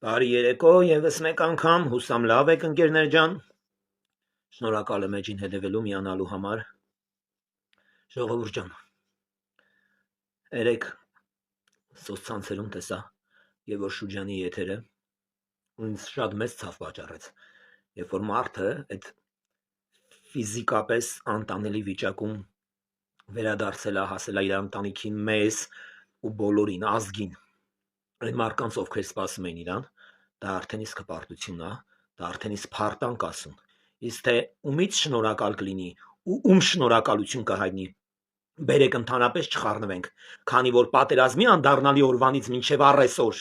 Բարի երեկո, եւս մեկ անգամ հուսամ լավ եք ընկերներ ջան։ Շնորհակալ եմ էջին հետևելու միանալու համար։ Ժողովուրդ ջան։ Երեք սոցցանցերում տեսա եւ որ Շուջանի եթերը ինձ շատ մեծ ցավ պատճառեց։ Երբ որ մարդը այդ ֆիզիկապես անտանելի վիճակում վերադարձել է, հասել է իր ընտանիքին, մեզ ու բոլորին, ազգին։ Այն մարդկանց, ովքեր սպասում էին իրան, դա արդեն իսկ հպարտություն է, դա արդեն իսկ փարտանք ասում։ Իսկ թե ումից շնորհակալ կլինի ու ում շնորհակալություն կհայտնի, բերեք ընդհանրապես չխառնվենք, քանի որ պատերազմի անդառնալի օրվանից մինչև առեսօր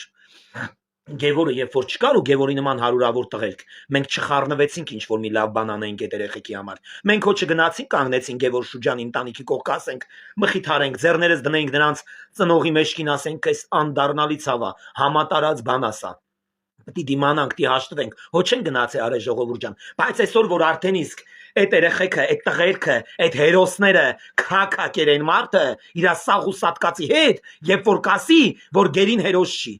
Գևորը երբ որ չկար ու Գևորի նման հարյուրավոր տղերք, մենք չխառնվեցինք ինչ որ մի լավ բան անենք այդ երեխեքի համար։ Մենք հո չգնացինք կանգնեցին Գևոր Շուջանի ընտանիքի կողք ասենք, մխիթարենք, ձեռներս դնենք նրանց ծնողի մեջքին ասենք, այս անդառնալի ցավա, համատարած բան ասա։ Պետք է դիմանանք, դի հաշտվենք, հո չեն գնացել արե ժողովուրդ ջան, բայց այսօր որ արդեն իսկ այդ երեխեքը, այդ տղերքը, այդ հերոսները քակակեր են մարդը իր սաղ ու սատկացի հետ, երբ որ կասի, որ գերին հերոս չի։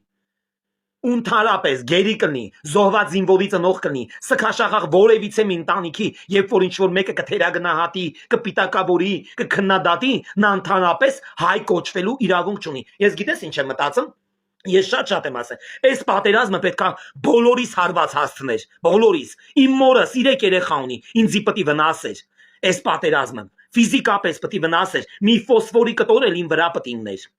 Ընդհանրապես գերի կլինի, զոհված զինվորի ծնող կլինի, սքաշախախ որևիցե մի ընտանիքի, երբ որ ինչ-որ մեկը կթերագնահատի, կպիտակավորի, կքննադատի, նա ընդհանրապես հայ կոչվելու իրավունք չունի։ Ես գիտես ինչ եմ մտածում։ Ես շատ եմ ասել, այս պատերազմը պետքա բոլորիս հարված հասցներ, բոլորիս։ Իմ մորս 3 երեխա ունի, ինձի պիտի վնասեր։ Այս պատերազմը ֆիզիկապես պիտի վնասեր, մի ֆոսֆորի կտոր էլ ին վրա պիտի իններ։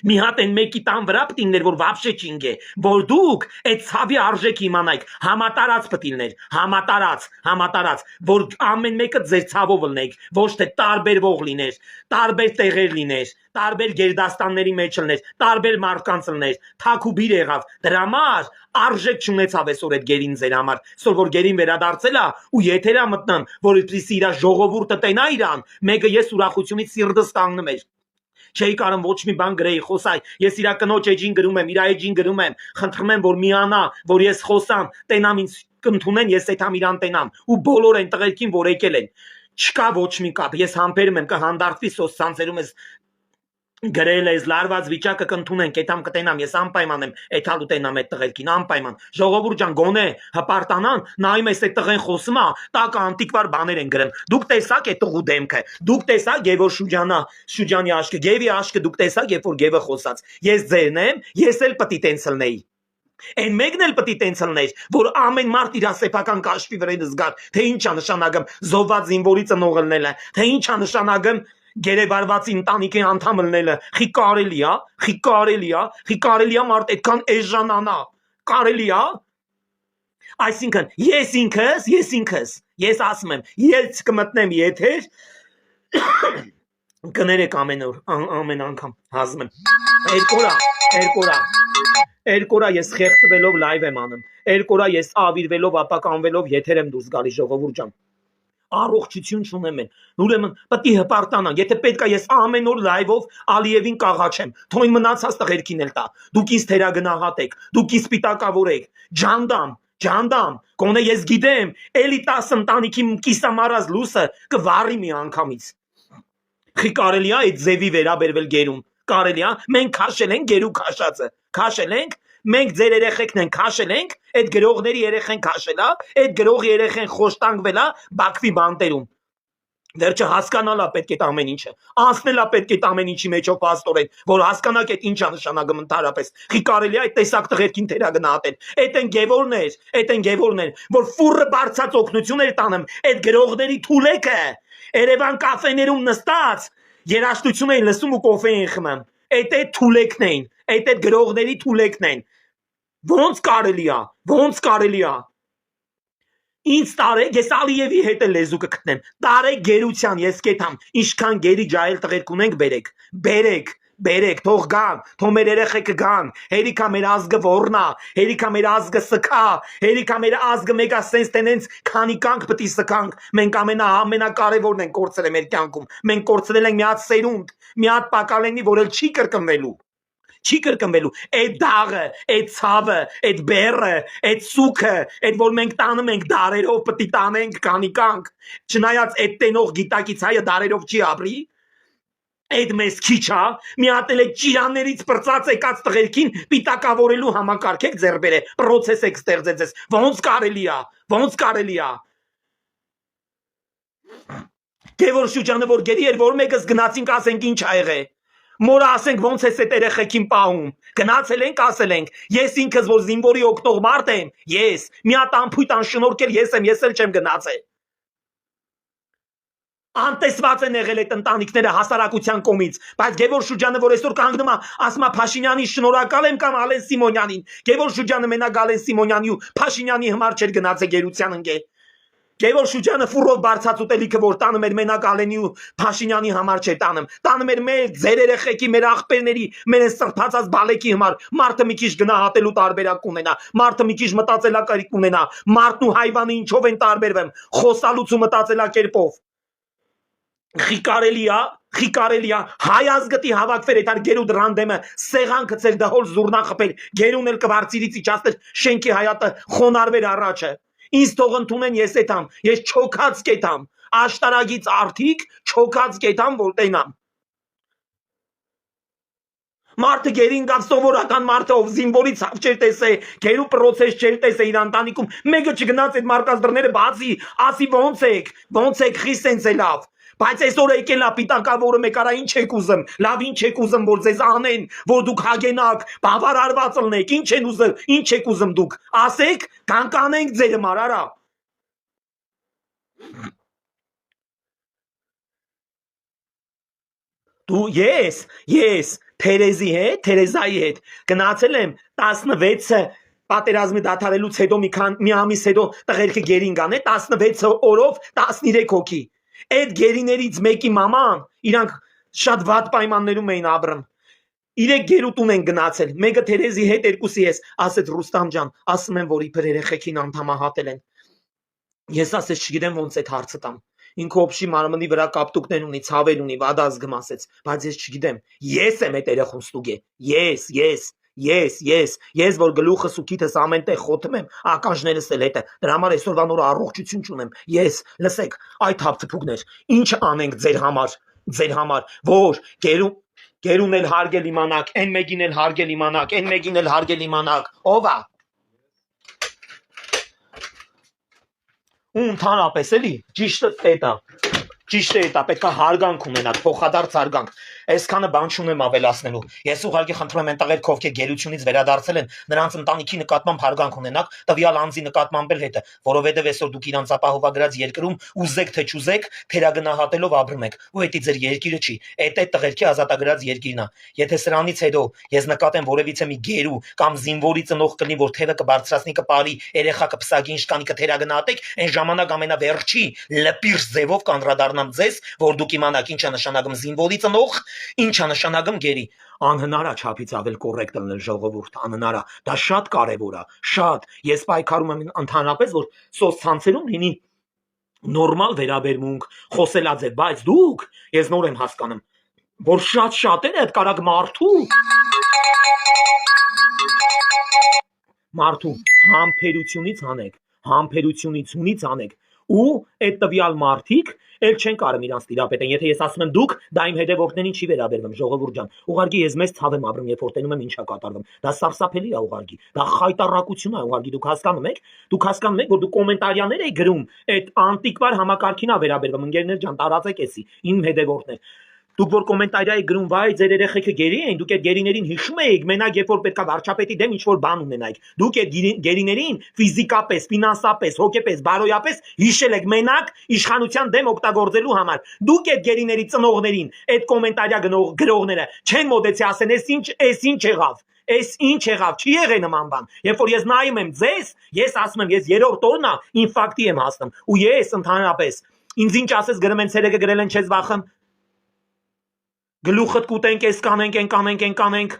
Մի հատ են մեկի տան վրա պիտի լիներ, որ վաբշե չինգե, որ դուք այդ ցավի արժեքը իմանայք, համատարած պիտի լիներ, համատարած, որ ամեն մեկը ձեր ցավով լինեք, ոչ թե տարբերվող լիներ, տարբեր տեղեր լիներ, տարբեր գերդաստանների մեջ լիներ, տարբեր մարդկանց լիներ, թաքուբիր եղավ, դրա համար արժեք չունեցավ այսօր այդ գերին ձեր համար, այսօր որ գերին վերադարձել է ու եթերա մտնում, որ իպիսի իր ժողովուրդը տենա իրան, մեկը ես ուրախությունից սիրտս կանգնում էր։ Չէի կարում ոչ մի բան գրեի, խոսայ, ես իրա կնոջ էջին գրում եմ, իրա էջին գրում եմ, խնդրում եմ, որ միանա, որ ես խոսամ, տենամ ինձ կընդունեն, ես այդամ իրան տենամ, ու բոլոր այն տղերքին, որ եկել են, չկա ոչ մի կապ, ես համբերում եմ, կհանդարտվի սոցցանցերում ես գրել ես, լարված վիճակը կընդունենք, այդամ կտենամ, ես անպայման եմ, այդալ ուտենամ այդ տղերքին, անպայման, ժողովուրդ ջան, գոնե հպարտանան, նայում ես այդ տղեն խոսում է, տակը անտիկվար բաներ են գրում, դուք տեսաք այդ տղու դեմքը, դուք տեսաք Գևոր Շուջանի աշկը, Գևի աշկը դուք տեսաք, երբ որ Գևը խոսած, ես ձերն եմ, ես էլ պտի տենց լնեի։ Այն մեկն էլ պտի տենց լներ, որ ամեն մարդ իր սեփական կաշվի վրան զգար, թե ինչ է նշանակում զոհված զինվորի ծնողը լինելը, թե ինչ է նշանակում գերեվարված ընտանիքի անդամ լինելը, խի կարելի է մարդ այդքան էժանանա, կարելի է։ Այսինքն ես ասում եմ, ես կմտնեմ եթեր, կներեք ամեն անգամ հազմ եմ, երկու օր ես խեղդվելով լայվ եմ անում, երկու օր ես ավիրվելով, ապականվելով եթեր եմ դուրս գալիս ժողովուրդ ջան։ Առողջություն չունեմ են, ուրեմն պետք է հպարտանանք, եթե պետք է ես ամեն օր լայվով Ալիևին կաղաչեմ, թող մնացած տղերքին էլ տա, դուք ինձ թերագնահատեք, դուք ինձ սպիտակավորեք, ջանդամ, գոնե ես գիտեմ, էլի 10 ընտանիքի կիսամարած լուսը կվառի մի անգամից։ Խի կարելի է այդ ձևի վերաբերվել գերուն, կարելի է, մենք քաշել ենք գերու քաշածը, քաշել ենք, մենք ձեր երեխեքն են քաշել ենք, այդ գրողների երեխեն քաշել է, այդ գրողի երեխեն խոշտանգվել է Բաքվի բանտերում։ Վերջը հասկանալա պետք է ամեն ինչը, անցնելա պետք է ամեն ինչի մեջով փաստորեն, որ հասկանաք այդ ինչա նշանակում ընդհանրապես։ Խի կարելի է այդ տեսակ տղերքին թերագնահատել։ Այդ են գևորներ, որ ֆուրը բարձած օգնություն էր տանում, այդ գրողների թուլեկը, Երևան կաֆեներում նստած, երաժշտություն էին լսում ու կոֆե էին խմում։ Այդ թուլեկն էին, այդ գրողների թուլեկն են։ Ոնց կարելի է։ Ինձ տարեք, ես Ալիևի հետ էլ լեզու կգտնեմ, տարեք գերության, ես կեթամ, ինչքան գերի ջահել տղերք ունենք բերեք, թող գան, թող մեր երեխեքը գան, հերիքա մեր ազգը ոռնա, հերիքա մեր ազգը սքա, հերիքա մեր ազգը մեգա սենց տենենց քանի կանք պտի սքանք, մենք ամենակարևորն ենք կորցրել մեր կյանքում, մենք կորցրել ենք մի հատ սերունդ, մի հատ պակալենի, որ էլ չի կրկնվելու, այդ դաղը, այդ ցավը, այդ բերը, այդ սուքը, այդ որ մենք տանում ենք դարերով պտի տանենք քանի կանք, չնայած այդ տենող գիտակից հայը դարերով չի ապրի, Այդ մեզ քիչ հա մի հատ էլ ճիրաններից բրծած եկած տղերքին պիտակավորելու համակարգ եք ձեռ բերե process եք ստեղծեցես ոնց կարելի է Գևոր շուրջանը որ գերի էր որ մեկս գնացինք ասենք ինչ ա եղե մորը ասենք ոնց էս այդ երեխեքին պահում գնացել ենք ասել ենք ես ինքս որ զինվորի օգնող մարդ եմ ես մի հատ ամփույթ անշնորհքել ես եմ ես էլ չեմ գնացել Անտեսված են եղել այդ ընտանիքները հասարակության կողմից, բայց Գևոր շուրջանը, որ այսօր կանգնում է, ասում է Փաշինյանին շնորհակալ եմ կամ Ալեն Սիմոնյանին, Գևոր շուրջանը մենակ Ալեն Սիմոնյանի ու Փաշինյանի համար չէր գնացել գերության ընկե։ Գևոր շուրջանը ֆուրով բարձած ուտելիքը, որ տանում էր մենակ Ալենի ու Փաշինյանի համար չէր տանում էր մեր ձեր երեխեքի, մեր աղբերների, մեր սրբացած բալեկի համար, մարդը մի քիչ գնահատելու տարբերակ ունենա, մարդը մի քիչ մտածելակերպ ունենա, մարդն ու հայվանը ինչով են տարբերվում, խոսալուց ու մտածելակերպով Խիկարելի է հայ ազգտի հավաքվեր այդ գերու դրան դեմը սեղան գցել դահոլ զուրնա խփել գերուն էլ կվարցիրից իջացնել շենքի հայատը խոնարհվեր առաջը ինձ թող ընդունեն ես էտամ ես չոքած կետամ աշտարագից արդիկ չոքած կետամ որ տենամ Մարդը գերին գավ սովորական մարդը ով զինվորի ցավ չէր տեսե գերու process չէր տեսե իր ընտանիքում մեկը չգնաց այդ մարկած դռները բացի ասի ոնց եք խիսենց է լավ Բայց այսօր եկել է պիտակավորը մեկ արա ինչ եք ուզում, լավ ինչ եք ուզում, որ ձեզ անեն, որ դուք հագենաք, բավարարված ըլնեք, ինչ եք ուզում դուք, ասեք, կանկանենք ձեր մարարա։ Դու ես, Թերեզայի հետ, գնացել եմ 16-ը պատերազմի դադարելուց հետո մի ամիս հետո տղերքը գերին գան է 16 օրով 13 հոգի Այդ գերիներից մեկի մաման իրանք շատ վատ պայմաններում էին ապրում 3 գերուտուն են գնացել մեկը Թերեզի հետ երկուսի ես ասեց Ռուստամ ջան ասում են որ իբր երեխեքին անդամահատել են ես ասեց չգիտեմ ոնց այդ հարցը տամ ինքը օբշի մարմնի վրա կապտուկներ ունի ցավեր ունի վադազգում ասեց բայց ես չգիտեմ ես եմ այդ երեխուն ստուգե Ես որ գլուխս ու քիթս ամեն տեղ խոթում եմ, ականջներս էլ հետը, դրա համար այսօրվա նոր առողջություն չունեմ։ Ես, լսեք, այդ հապցփուկներ, ինչ անենք ձեր համար, որ գերուն էլ հարգել իմանաք, այն մեկին էլ հարգել իմանաք, ով է։ Ու ընդհանրապես էլի, ճիշտ է դա, պետք է հարգանք ունենալ, փոխադարձ հարգանք։ Այսքանը բան չունեմ ավելացնելու։ Ես ուղղակի խնդրում եմ այն տղերք, ովքեր գերությունից վերադարձել են, նրանց ընտանիքի նկատմամբ հարգանք ունենաք, տվյալ անձի նկատմամբ էլ հետը, որովհետև այսօր դուք իրանց ապահովագրած երկրում ուզեք թե չուզեք, թերագնահատելով ապրում եք, ու դա ձեր երկիրը չի, այդ տղերքի ազատագրած երկիրն է։ Եթե սրանից հետո ես նկատեմ որևիցե մի գերու կամ զինվորի ծնող կլինի, որ թևը կբարձրացնի, կպարի, երեխա կփսակի, ինչ կանի կթերագնահատեք, այն ժամանակ ամենավերջի լպիրս ձևով կանդրադառնամ ձեզ, որ դուք իմանաք ինչ է նշանակում զինվորի ծնող Ինչ է նշանակում գերի անհնար է չափից ավել կոռեկտ լինել ժողովուրդ անհնար է դա շատ կարևոր է շատ ես պայքարում եմ ընդհանրապես որ սոցցանցերում լինի նորմալ վերաբերմունք խոսելաձև բայց դուք ես նոր եմ հասկանում որ շատերը այդ կարակ մարդու համբերությունից անեք ու այդ տվյալ մարդիկ էլ չեն կարում իրանց տիրապետեն եթե ես ասում եմ դուք դա իմ հետևորդներին չի վերաբերվում ժողովուրդ ջան ուղղակի ես մեծ ցավ եմ ապրում երբ որ տենում եմ ինչա կատարվում դա սարսափելի է ուղղակի դա խայտառակություն է ուղղակի դուք հասկանում եք որ դուք կոմենտարիաներ եք գրում այդ անտիկվար համակարգին է վերաբերվում ընկերներ ջան տարածեք էսի իմ հետևորդներ Դուք որ կոմենտարիա եք գրում, վայ, ձեր երեխեքը գերի են, դուք այդ գերիներին հիշում եք, մենակ երբ որ պետքա վարչապետի դեմ ինչ-որ բան ունենայիք։ Դուք այդ գերիներին ֆիզիկապես, ֆինանսապես, հոգեպես, բարոյապես հիշել եք մենակ իշխանության դեմ օգտագործելու համար։ Դուք այդ գերիների ծնողներին, այդ կոմենտարիա գրողները չեն մոտեցի ասեն, էս ինչ եղավ։ Էս ինչ եղավ, չի եղե նման բան։ Երբ որ ես նայում եմ ձեզ, ես ասում եմ, ես երրորդ օրն է ինֆարկտի եմ հասնում։ Ու ես ընդհանրապես ինձ ինչ ասես գրում են ցերեկը գրել են չես վախում Գլուխդ կուտենք, այս կանենք,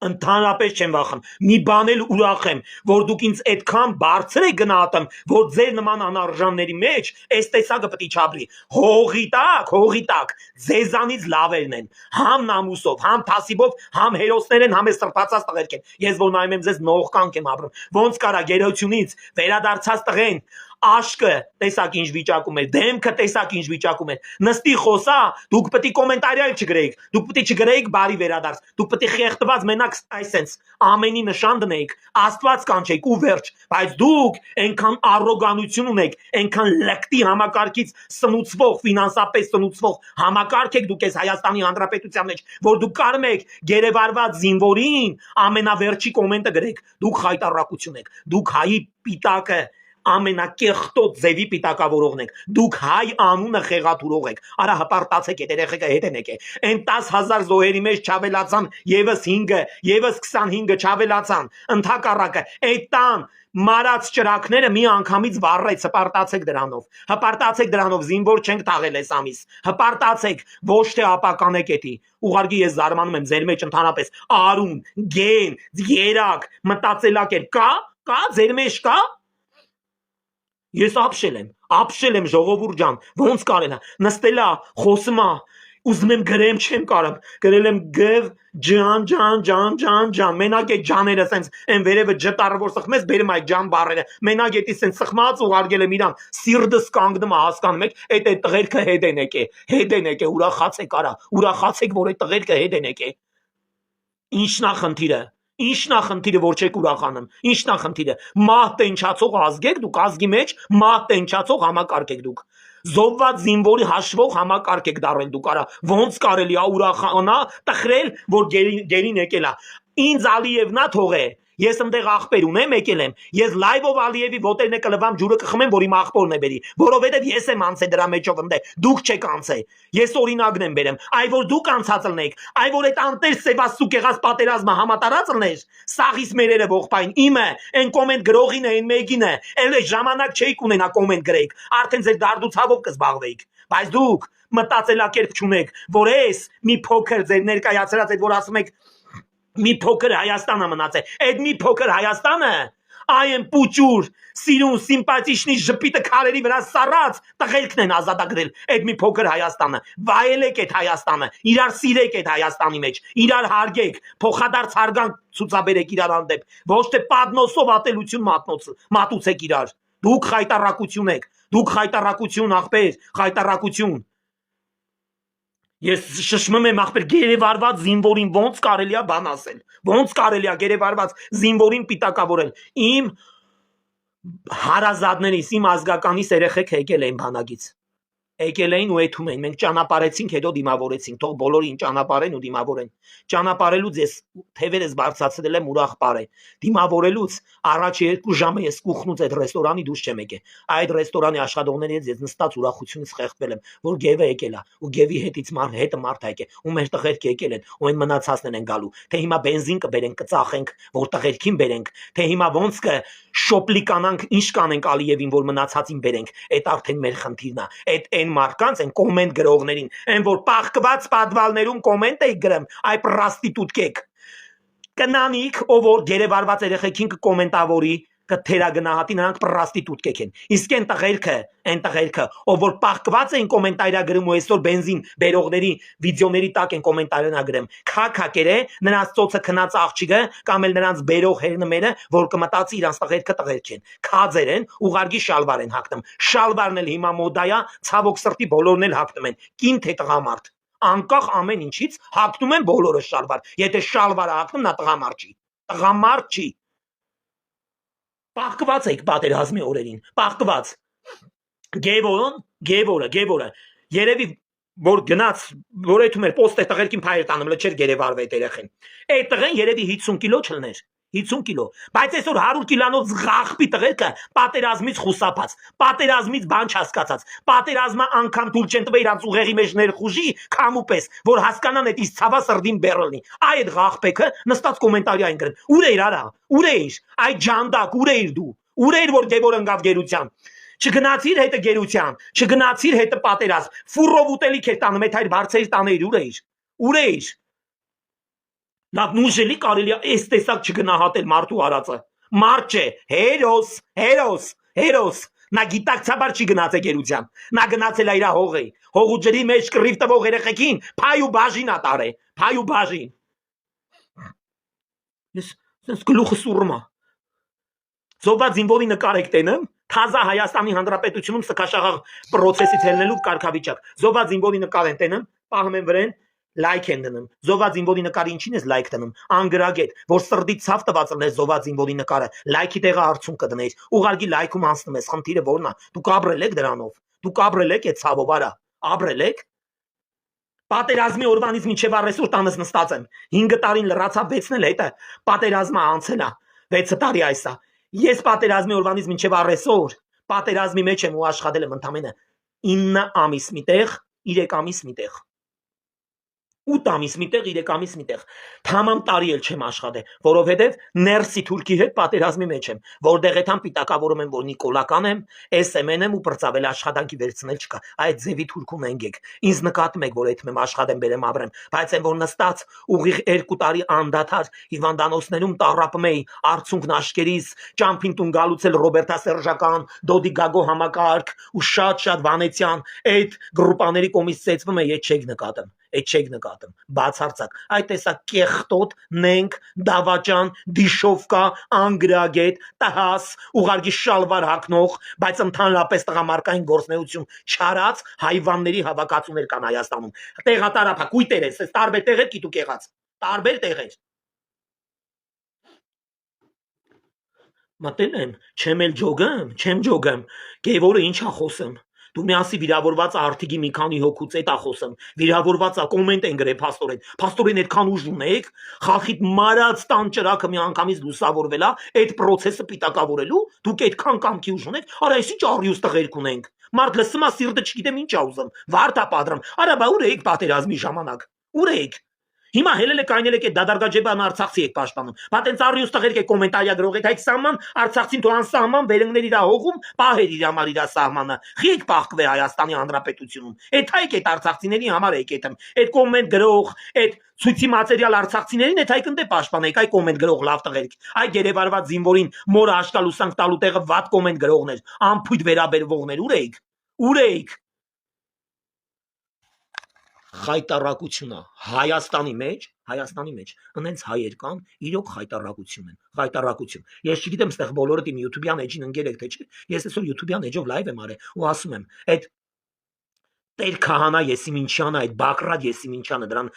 ընդհանրապես չեմ վախում, մի բան էլ ուրախ եմ, որ դուք ինձ այդքան բարձր եք գնահատում, որ ձեր նման անարժանների մեջ այս տեսակը պետք է չապրի, հողի տակ, ձեզանից լավերն են, համ նամուսով, համ թասիբով, համ հերոսներ են, համ է սրբացած տղերք են, ես որ նայում եմ ձեզ նողկանք եմ ապրում, ոնց կարա գերությունից վերադարձած տղեն, աշկը տեսակ ինչ վիճակում էր, դեմքը տեսակ ինչ վիճակում էր, նստի խոսա, դուք պետք է կոմենտարիալ չգրեիք, դուք պետք է չգրեիք բարի վերադարձ, դուք պետք է խեղդված մենակ այսենց ամենի նշան դնեիք, Աստված կանչեիք ու վերջ, բայց դուք այնքան առոգանություն ունեք, այնքան լկտի համակարգից սնուցվող, ֆինանսապես սնուցվող համակարգ եք դուք այս Հայաստանի Հանրապետության մեջ, որ դուք կարում եք գերեվարված զինվորին ամենավերջի կոմենտը գրեք, դուք խայտարակություն եք, դուք հայի պիտակը ամենակեղտոտ ձևի պիտակավորողն եք, դուք հայ անունը խեղաթուրող եք, արա հպարտացեք այդ երեխեքը հետենեք է, այն 10,000 զոհերի մեջ չավելացան եվս 5-ը, եվս 25-ը չավելացան, ընդհակառակը, այդ տան մարած ճրակները մի անգամից վառեց, հպարտացեք դրանով, զինվոր չենք թաղել այս ամիս, հպարտացեք, ոչ թե ապականեք էտի, ուղղակի ես զարմանում եմ ձեր մեջ ընդհանրապես արուն, գեն, երակ, մտածելակեր, կա, ձեր մեջ կա, ես ապշել եմ ժողովուրդ ջան, ոնց կարելա, նստելա, խոսմա, ուզում եմ գրեմ, չեմ կարամ, գրել եմ գև, ջան, մենակ այդ ջաները սենց, են վերևը ջտարը որ սխմես, բերեմ այդ ջան բարերը, մենակ էտի սենց սխմած ուղարկել եմ իրան, սիրդս կանգնում հասկանում եք, այդ տղերքը հետենեք է, ուրախացեք, որ այդ տղերքը հետենեք է, Ինչն է խնդիրը, որ չեք ուրախանում, ինչն է խնդիրը, մահ տենչացող ազգ եք դուք, ազգի մեջ մահ տենչացող համակարգ եք դուք, զոհված զինվորի հաշվող համակարգ եք դառել դուք, արա, ոնց կարելի է ուրախանա, տխրել, որ գերին եկել է, ինձ Ալիևն է թողե, ես ընդեղ աղբեր ունեմ, եկել եմ, ես լայվով Ալիևի ոտերն է կլվամ, ջուրը կխմեմ, որ իմ աղբորն է բերի, որովհետև ես եմ անցել դրա մեջով ընդեղ, դուք չեք անցել, ես օրինակն եմ բերեմ, այ որ դուք անցած լնեք, այ որ այդ անտեր սևասուկ եղած պատերազմը համատարած լներ, սաղիս մերերը ողբային, իմը, այն կոմենտ գրողին է, այն մեկին է, էլ ժամանակ չէիք ունենա կոմենտ գրեիք, արդեն ձեր դարդուցավով կզբաղվեիք, բայց դուք մտածելակերպ չունեք, որ ես մի փոքր ձեր ներկայացրած եք, որ ասում եք մի փոքր Հայաստանը մնացել, այդ մի փոքր Հայաստանը, այն պուճուր, սիրուն, սիմպաթիչնի ժպիտը քարերի վրա սառած, տղերքն են ազատագրել այդ մի փոքր Հայաստանը, վայելեք այդ Հայաստանը, իրար սիրեք այդ Հայաստանի մեջ, իրար հարգեք, փոխադարձ հարգանք ցուցաբերեք իրար հանդեպ, ոչ թե պատնոսով ատելություն մատուցեք իրար, դուք խայտարակություն եք, դուք խայտարակություն ախպեր, խայտարակություն Ես շշմում եմ ախպեր գերեվարված զինվորին ոնց կարելի է բան ասել, ոնց կարելի է գերեվարված զինվորին պիտակավորել, իմ հարազատներիս, իմ ազգականիս երեխեք եկել են բանակից, եկել էին ու եթում էին, մենք ճանապարհեցինք, հետո դիմավորեցինք, թող բոլորին ճանապարհեն ու դիմավորեն, ճանապարհելուց ես թևերս բարձրացրել եմ ուրախ բարե, դիմավորելուց առաջ 2 ժամը ես կուխնուց այդ ռեստորանի դուրս չեմ եկել, այդ ռեստորանի աշխատողների հետ ես նստած ուրախությունից խեղդվել եմ, որ գևը եկել է, ու գևի հետը մարդ եկել, ու մեր տղերք եկել են, ու այն մնացածն են գալու, թե հիմա բենզին կբերենք, կծախենք, որ տղերքին բերենք, թե հիմա ոնց կշոպլիկանանք, ինչ կանենք Ալիևին, որ մնացածին բերենք, այդ արդեն մեր խնդիրն է, այդ մարդկանց են կոմենտ գրողներին, այն որ պահկված պատվալներում կոմենտ եք գրում, այ պրաստիտուտկեք, կնանիք, ով որ գերեվարված երեխեքին կկոմենտավորի, կթերագնահատի նրանք պրաստիտուտկեք են, իսկ այն տղերքը, ով որ պահկված են կոմենտարագրում ու այսօր բենզին բերողների վիդեոների տակ են կոմենտարագրում, քակակեր է, նրանց ծոցը քնած աղջիկը կամ էլ նրանց բերող հերնմերը, որ կմտածի իրանց տղերք են, քաձեր են, ուղարկի շալվար են հագնում, շալվարն էլ հիմա մոդայա, ցավոք սրտի բոլորն էլ հագնում են, կին թե տղամարդ, անկախ ամեն ինչից հագնում են բոլորը շալվար, եթե շալվարը հագնում նա տղամարդ չի, Պահկված եք պատերազմի օրերին, պահկված, գևորը, երևի, որ գնաց, որ էթում էր պոստը տղերքին պայր տանում, լը չեր գերեվարվե այդ երեխին, այդ տղեն երևի 50 կիլո չլներ, 50 կիլո, բայց այսօր 100 կիլանոց զղախպի տղերքը պատերազմից խուսափած, պատերազմից բան չհասկացած, պատերազմը անգամ թույլ չեն տվել իրանց ուղեղի մեջ ներխուժի, քամու պես, որ հասկանան այդ իսկ ցավա սրդին բեռլնի, այդ ղախպեքը նստած կոմենտարի այն գրեն, ուր էիր արա, ուր էիր, այդ ջանդակ, ուր էիր դու, ուր էիր որ գևոր ընկավ գերության, չգնացիր հետը գերության, չգնացիր հետը պատերազմ, ֆուրով ուտելիք էր տանում, այդ հայր բարձեր տաներ, ուր էիր, լավ նուժելի կարելի է այս տեսակ չգնահատել մարդու արածը, մարդ չէ, հերոս, նա գիտակցաբար չի գնացել գերության, նա գնացել է իր հողի, հողու ջրի մեջ կռիվ տվող երեխեքին, փայ ու բաժին ատարե, փայ ու բաժին, ես գլուխը սուրում է, զոհված զինվորի նկար եք տենեմ, Թազա Հայաստանի Հանրապետությունում սկաշաղաղ process-ից ելնելու կարգավիճակ։ Զոհված զինվորի նկար են տենում, պահում են վրան, լայք են դնում։ Զոհված զինվորի նկարի ինչին ես լայք դնում։ Անգրագետ, որ սրդի ցավ տված լինես զոհված զինվորի նկարը, լայքի տեղը արցուն կդնես։ Ուղարկի լայքում անցնում ես, խնդիրը որն է։ Դուք ապրել եք դրանով։ Դուք ապրել եք այդ ցավով, արա։ Ապրել եք։ Պատերազմի օրվանից մինչև առեսօր տանս նստած եմ։ 5 տարին լրացավ 6-ն էլ հետը պատերազմը անցել է 6 տարի այսա։ Ես պատերազմի օրվանից մինչև առեսօր պատերազմի մեջ եմ ու աշխատել եմ ընդամենը 9 ամիս միտեղ, 3 ամիս միտեղ։ 8 ամիս միտեղ, 3 ամիս միտեղ։ Թամամ տարի էլ չեմ աշխատել, որովհետև ներսի թուրքի հետ պատերազմի մեջ եմ, որտեղ այդան պիտակավորում եմ, որ նիկոլական եմ, SMN եմ ու պրծավել աշխատանքի վերցնել չկա։ Այդ ձևի թուրքում ենք։ Ինձ նկատում եք, որ այդ մեմ աշխատեմ, բերեմ ապրեմ, բայց այն որ նստած ուղիղ 2 տարի անդադար հիվանդանոցներում տառապում էի, արցունքն աշկերիս, ճամփին տուն գալուց էլ Ռոբերտա Սերժական, Դոդի Գագո համակարգ ու շատ Վանեցյան այդ գրուպաների կողմից ծեծվում է, այդ չեք նկատում։ Այդ չեք նկատում, բացարձակ, այդ տեսակ կեղտոտ, նենք, դավաճան, դիշովկա, անգրագետ, տհաս, ուղարկի շալվար հագնող, բայց ընդհանրապես տղամարդկային գործնեություն չարած հայվանների հավաքածուներ կան Հայաստանում։ Տեղատարափա, կույտեր ես, տարբեր տեղեր գիտուք եղած, տարբեր տեղեր։ Մտել եմ, չեմ էլ ջոգեմ, չեմ ջոգեմ, գևորը ինչ ա խոսում։ Դու միասի վիրավորված արդիգի մի քանի հոգուց էտ ա խոսում, վիրավորված ա կոմենտ են գրել փաստորեն այդքան ուժ ունեք, խախիտ մարած տան ճրակը մի անգամից լուսավորվելա, այդ process-ը պիտակավորելու, դուք այդքան կամքի ուժ ունեք, արա այսի ճարիուս տղերք ունենք, մարդ լսում ա սիրտը չգիտեմ ինչ ա ուզում, վարդ ա պատրում, արա բա ուր էիք պատերազմի ժամանակ, ուր էիք։ Հիմա հելել եք այնել եք այդ դադարգաջեբան արցախցի եք պաշտպանում։ Բա տենց առյուս տղերք եք կոմենտարիա գրող եք, այդ սահման արցախցին թո անսահման վերընկներ իրա հողում, պահեր իր համար իրա սահմանը։ Խի եք պահկվե Հայաստանի Հանրապետությունում։ Այդ հայք այդ արցախցիների համար եք այդմ։ Այդ կոմենտ գրող, այդ ցույցի մատերիալ արցախցիներին այդ հայք ընդ պաշտպանեք, այ կոմենտ գրող լավ տղերք։ Այ գերեվարված զինվորին մորը աշկալուսանք տալու տեղը վատ կոմենտ գրողներ, անփույթ վերաբերվողներ, ուր էիք։ Ուր էիք։ Խայտարակությունը Հայաստանի մեջ ընենց հայեր կան, իրոք խայտարակություն են, խայտարակություն։ Ես չգիտեմ, ստեղ բոլորդ իմ YouTube-յան էջին ընկել եք թե չէ, ես այսօր YouTube-յան էջով լայվ եմ արել ու ասում եմ, այդ Տեր քահանա Եսիմինչյանը, այդ Բակրատ Եսիմինչյանը, դրան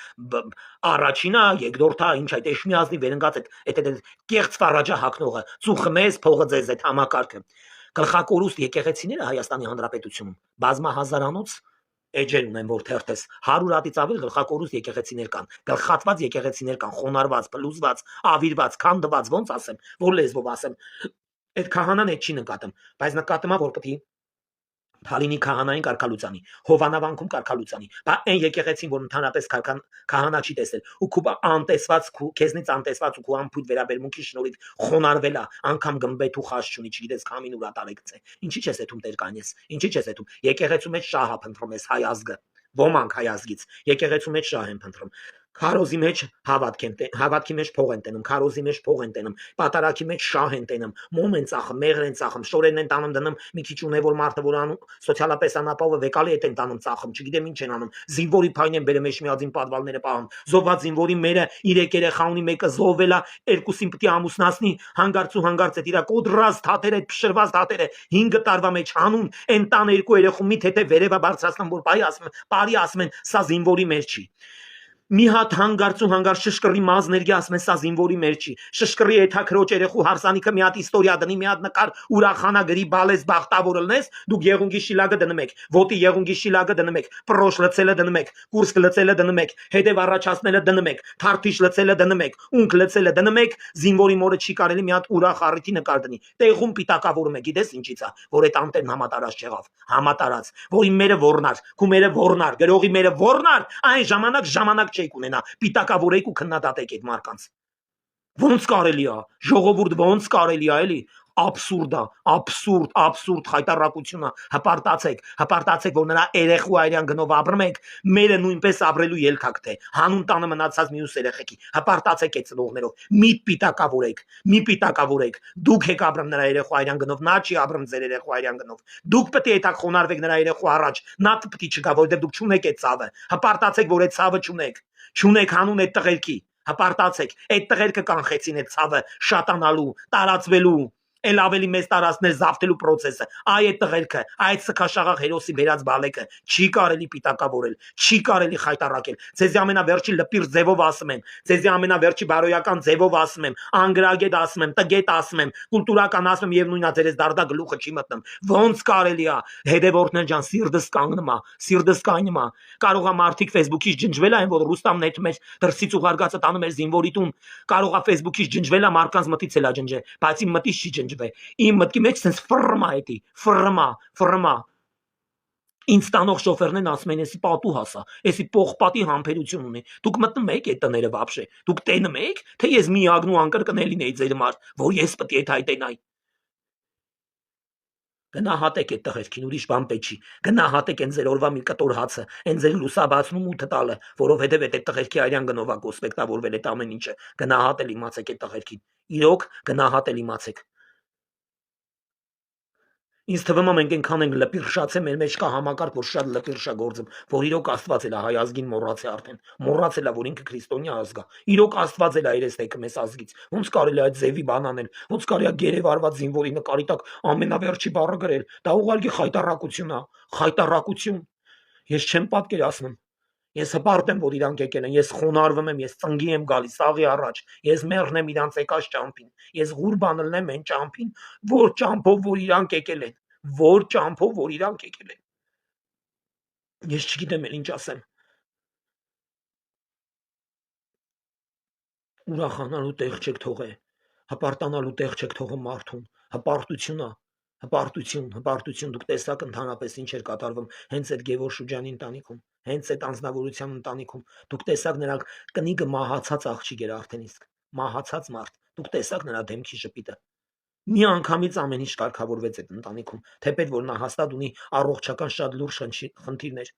առաջինա, երկրորդա, ինչ այդ Էշմիածնի վերընկած այդ կեղծ ֆարաջա հակնողը, ծուխը մեզ, փողը ձեզ այդ համակարգը։ Գլխակորուստ եկեղեցիները Հայաստանի Հանրապետությունում բազմահազարանոց էջեր ունեն, որ թերթես 100 հատից ավել գլխակորուս եկեղեցիներ կան, գլխատված եկեղեցիներ կան, խոնարհված, փլուզված, ավիրված, քանդված, ոնց ասեմ, որ լեզվով ասեմ, այդ քահանան այդ չի նկատում, բայց նկատում է, որ պետք է Թալինի քահանային կարգալուծանի, Հովանավանքում կարգալուծանի, բա այն եկեղեցին, որ ընդհանրապես քահանա չի տեսել, ու քու անտեսված, քեզնից անտեսված ու քու անփույթ վերաբերմունքի շնորհիվ խոնարհվել է, անգամ գմբեթ ու խաշ չունի, չգիտես քամին ուրա տարեկցե։ Ինչի՞ չես էթում Տեր կանես, ինչի՞ չես էթում։ Եկեղեցու մեջ շահ է փնտրում ես հայ ազգը, ոմանք հայ ազգից, եկեղեցու մեջ շահ են փնտրում։ Քարոզի մեջ հավատքի մեջ փող են տենում, քարոզի մեջ փող են տենում, պատարակի մեջ շահ են տենում, մոմ են ծախում, մեղր են ծախում, շորերն են տանում դնում, մի քիչ ունևոր մարդը որ անում, սոցիալապես անապահովը վեկալի հետ են տանում ծախում, չգիտեմ ինչ են անում, զինվորի փայն են բերում Էշմիածին պատվալները պահում, զոհված զինվորի մերը 3 երեխա ունի, մեկը զոհվել է, երկուսին պիտի ամուսնացնի, հանգարց այդ իրա կոդրած թաթերը, փշրված թաթերը 5 տարվա մեջ հանուն, այն տան 2 երեխու մի թեթե վերևա բարձրացնում, որ բարի ասում են, սա զինվորի մեր չի։ Մի հատ հանգարց շշկռի մազներգի ասում են սա զինվորի մեր չի, շշկռի էթակրոջ երեխու հարսանիքը մի հատ իստորիա դնի, մի հատ նկար ուրախանա գրի բալես բախտավոր լնես, դուք եղունգի շիլակը դնում եք, ոտի եղունգի շիլակը դնում եք, պրոշ լցելը դնում եք, կուրսկ լցելը դնում եք, հետև առաջացնելը դնում եք, թարթիշ լցելը դնում եք, ունք լցելը դնում եք, զինվորի մորը չի կարելի մի հատ ուրախ առիթի նկար դնի, տեղում պիտակավորում եք, գիտես ինչից է, որ այդ անտերն համատարած չեղավ, համատարած, որի մերը ոռնար, քու մերը ոռնար, գրողի մերը ոռնար, այն ժամանակ չեք ունենա, պիտակավորեք ու քննադատեք այդ մարկանց։ Ոնց կարելի է, ժողովուրդ ոնց կարելի է, էլի, абսուրդ խայտարակություն է, հպարտացեք, որ նրա երեխու այրան գնով ապրում եք, մերը նույնպես ապրելու ելքակ թե, հանուն տանը մնացած մյուս երեխեքի, հպարտացեք այդ ծնողներով, մի պիտակավորեք, դուք եք ապրում նրա երեխու այրան գնով, նա չի ապրում ձեր երեխու այրան գնով, դուք պետք է այդակ խոնարհվեք նրա երեխու առաջ, նա պետք է չգա, որովհետև դուք չունեք այդ ցավը, հպարտացեք, որ այդ ցավը չունեք հանուն այդ տղերքի, հպարտացեք, այդ տղերքը կանխեցին այդ ցավը շատանալու, տարածվելու, էլ ավելի մեծ տարածքներ զավթելու process-ը, այդ տղերքը, այդ սքաշաղախ հերոսի բերած բալեկը չի կարելի պիտակավորել, չի կարելի խայտարակել։ Ձեզի ամենավերջի լպիր ձևով ասում եմ, ձեզի ամենավերջի բարոյական ձևով ասում եմ, անգրագետ ասում եմ, տգետ ասում եմ, կուլտուրական ասում եմ եւ նույնա ձերես դարդա գլուխը չի մտնում։ Ոնց կարելի է, հետևորդներ ջան, սիրտս կանգնում է, սիրտս կանգնում է։ Կարող է մարդիկ Facebook-ից ջնջվել այն, որ Ռուստամն այդ մեջ դրսից ուղարկածը տանում էր զինվորի տուն։ Կարող է Facebook-ից ջնջվել է մարդկանց մտից էլա ջնջել, բայց իմ մտից չի ջնջվել։ Իմ մտքի մեջ sense ֆռմա էդի, ֆռմա։ Ինձ տանող շոֆերներն ասում են, էսի պատու հասա, էսի պողպատի համբերություն ունի։ Դուք մտնում եք այդ տները վաբշե։ Դուք տենում եք, թե ես միագն ու անկրկնել լինեի ձեր համար, որ ես պետք է հայտենայի։ Գնահատեք այդ տղերքին, ուրիշ բան պետք չի։ Գնահատեք այն ձեր օրվա մի կտոր հացը, այն ձեր լուսաբացնում ութը տալը, որովհետև այդ տղերքի արյան գնով է կոսպեկտավորվել այդ ամեն ինչը։ Գնահատել իմացեք այդ տղերքին։ Իրոք գնահատել իմացեք։ Ինձ թվում է մենք այնքան ենք լպիրշացե, մեր մեջ կա համակարգ, որ շատ լպիրշա գործում, որ իրոք Աստված էլ է հայ ազգին մոռացել արդեն։ Մոռացել է, որ ինքը քրիստոնյա ազգ է։ Իրոք Աստված էլ է երես տեկը մեզ ազգից։ Ոնց կարելի է այդ ձևի բան անել։ Ոնց կարելի է գերև արված զինվորի նկարի տակ ամենավերջի բառը գրել։ Դա ուղղակի խայտարակություն է, խայտարակություն։ Ես չեմ պատկերացնում։ Ես հպարտ եմ, որ իրանք եկել են, ես խոնարհվում եմ, ես ծնգի եմ գալիս աղի առաջ, ես մեռնեմ իրանց եկած ճամփին, ես ղուրբան լնեմ այն ճամփին, որ ճամփով որ իրանք եկել են, որ ճամփով որ իրանք եկել են։ Ես չգիտեմ էլ ինչ ասեմ։ Ուրախանալու տեղ չեք թողե, հպարտանալու տեղ չեք թողը մարդուն, հպարտություն է, հպարտություն, դուք տեսաք ընդհանրապես ինչ էր կատարվում հենց այդ Գևորգ Շուջանի ընտանիքում, հենց այդ անձնավորության ընտանիքում, դուք տեսաք նրա կնիկը մահացած աղջիկ էր արդեն իսկ, մահացած մարդ, դուք տեսաք նրա դեմքի շպիտը։ Մի անգամից ամեն ինչ կարգավորվեց այդ ընտանիքում, թեպետ որ նա հաստատ ունի առողջական շատ լուրջ խնդիրներ։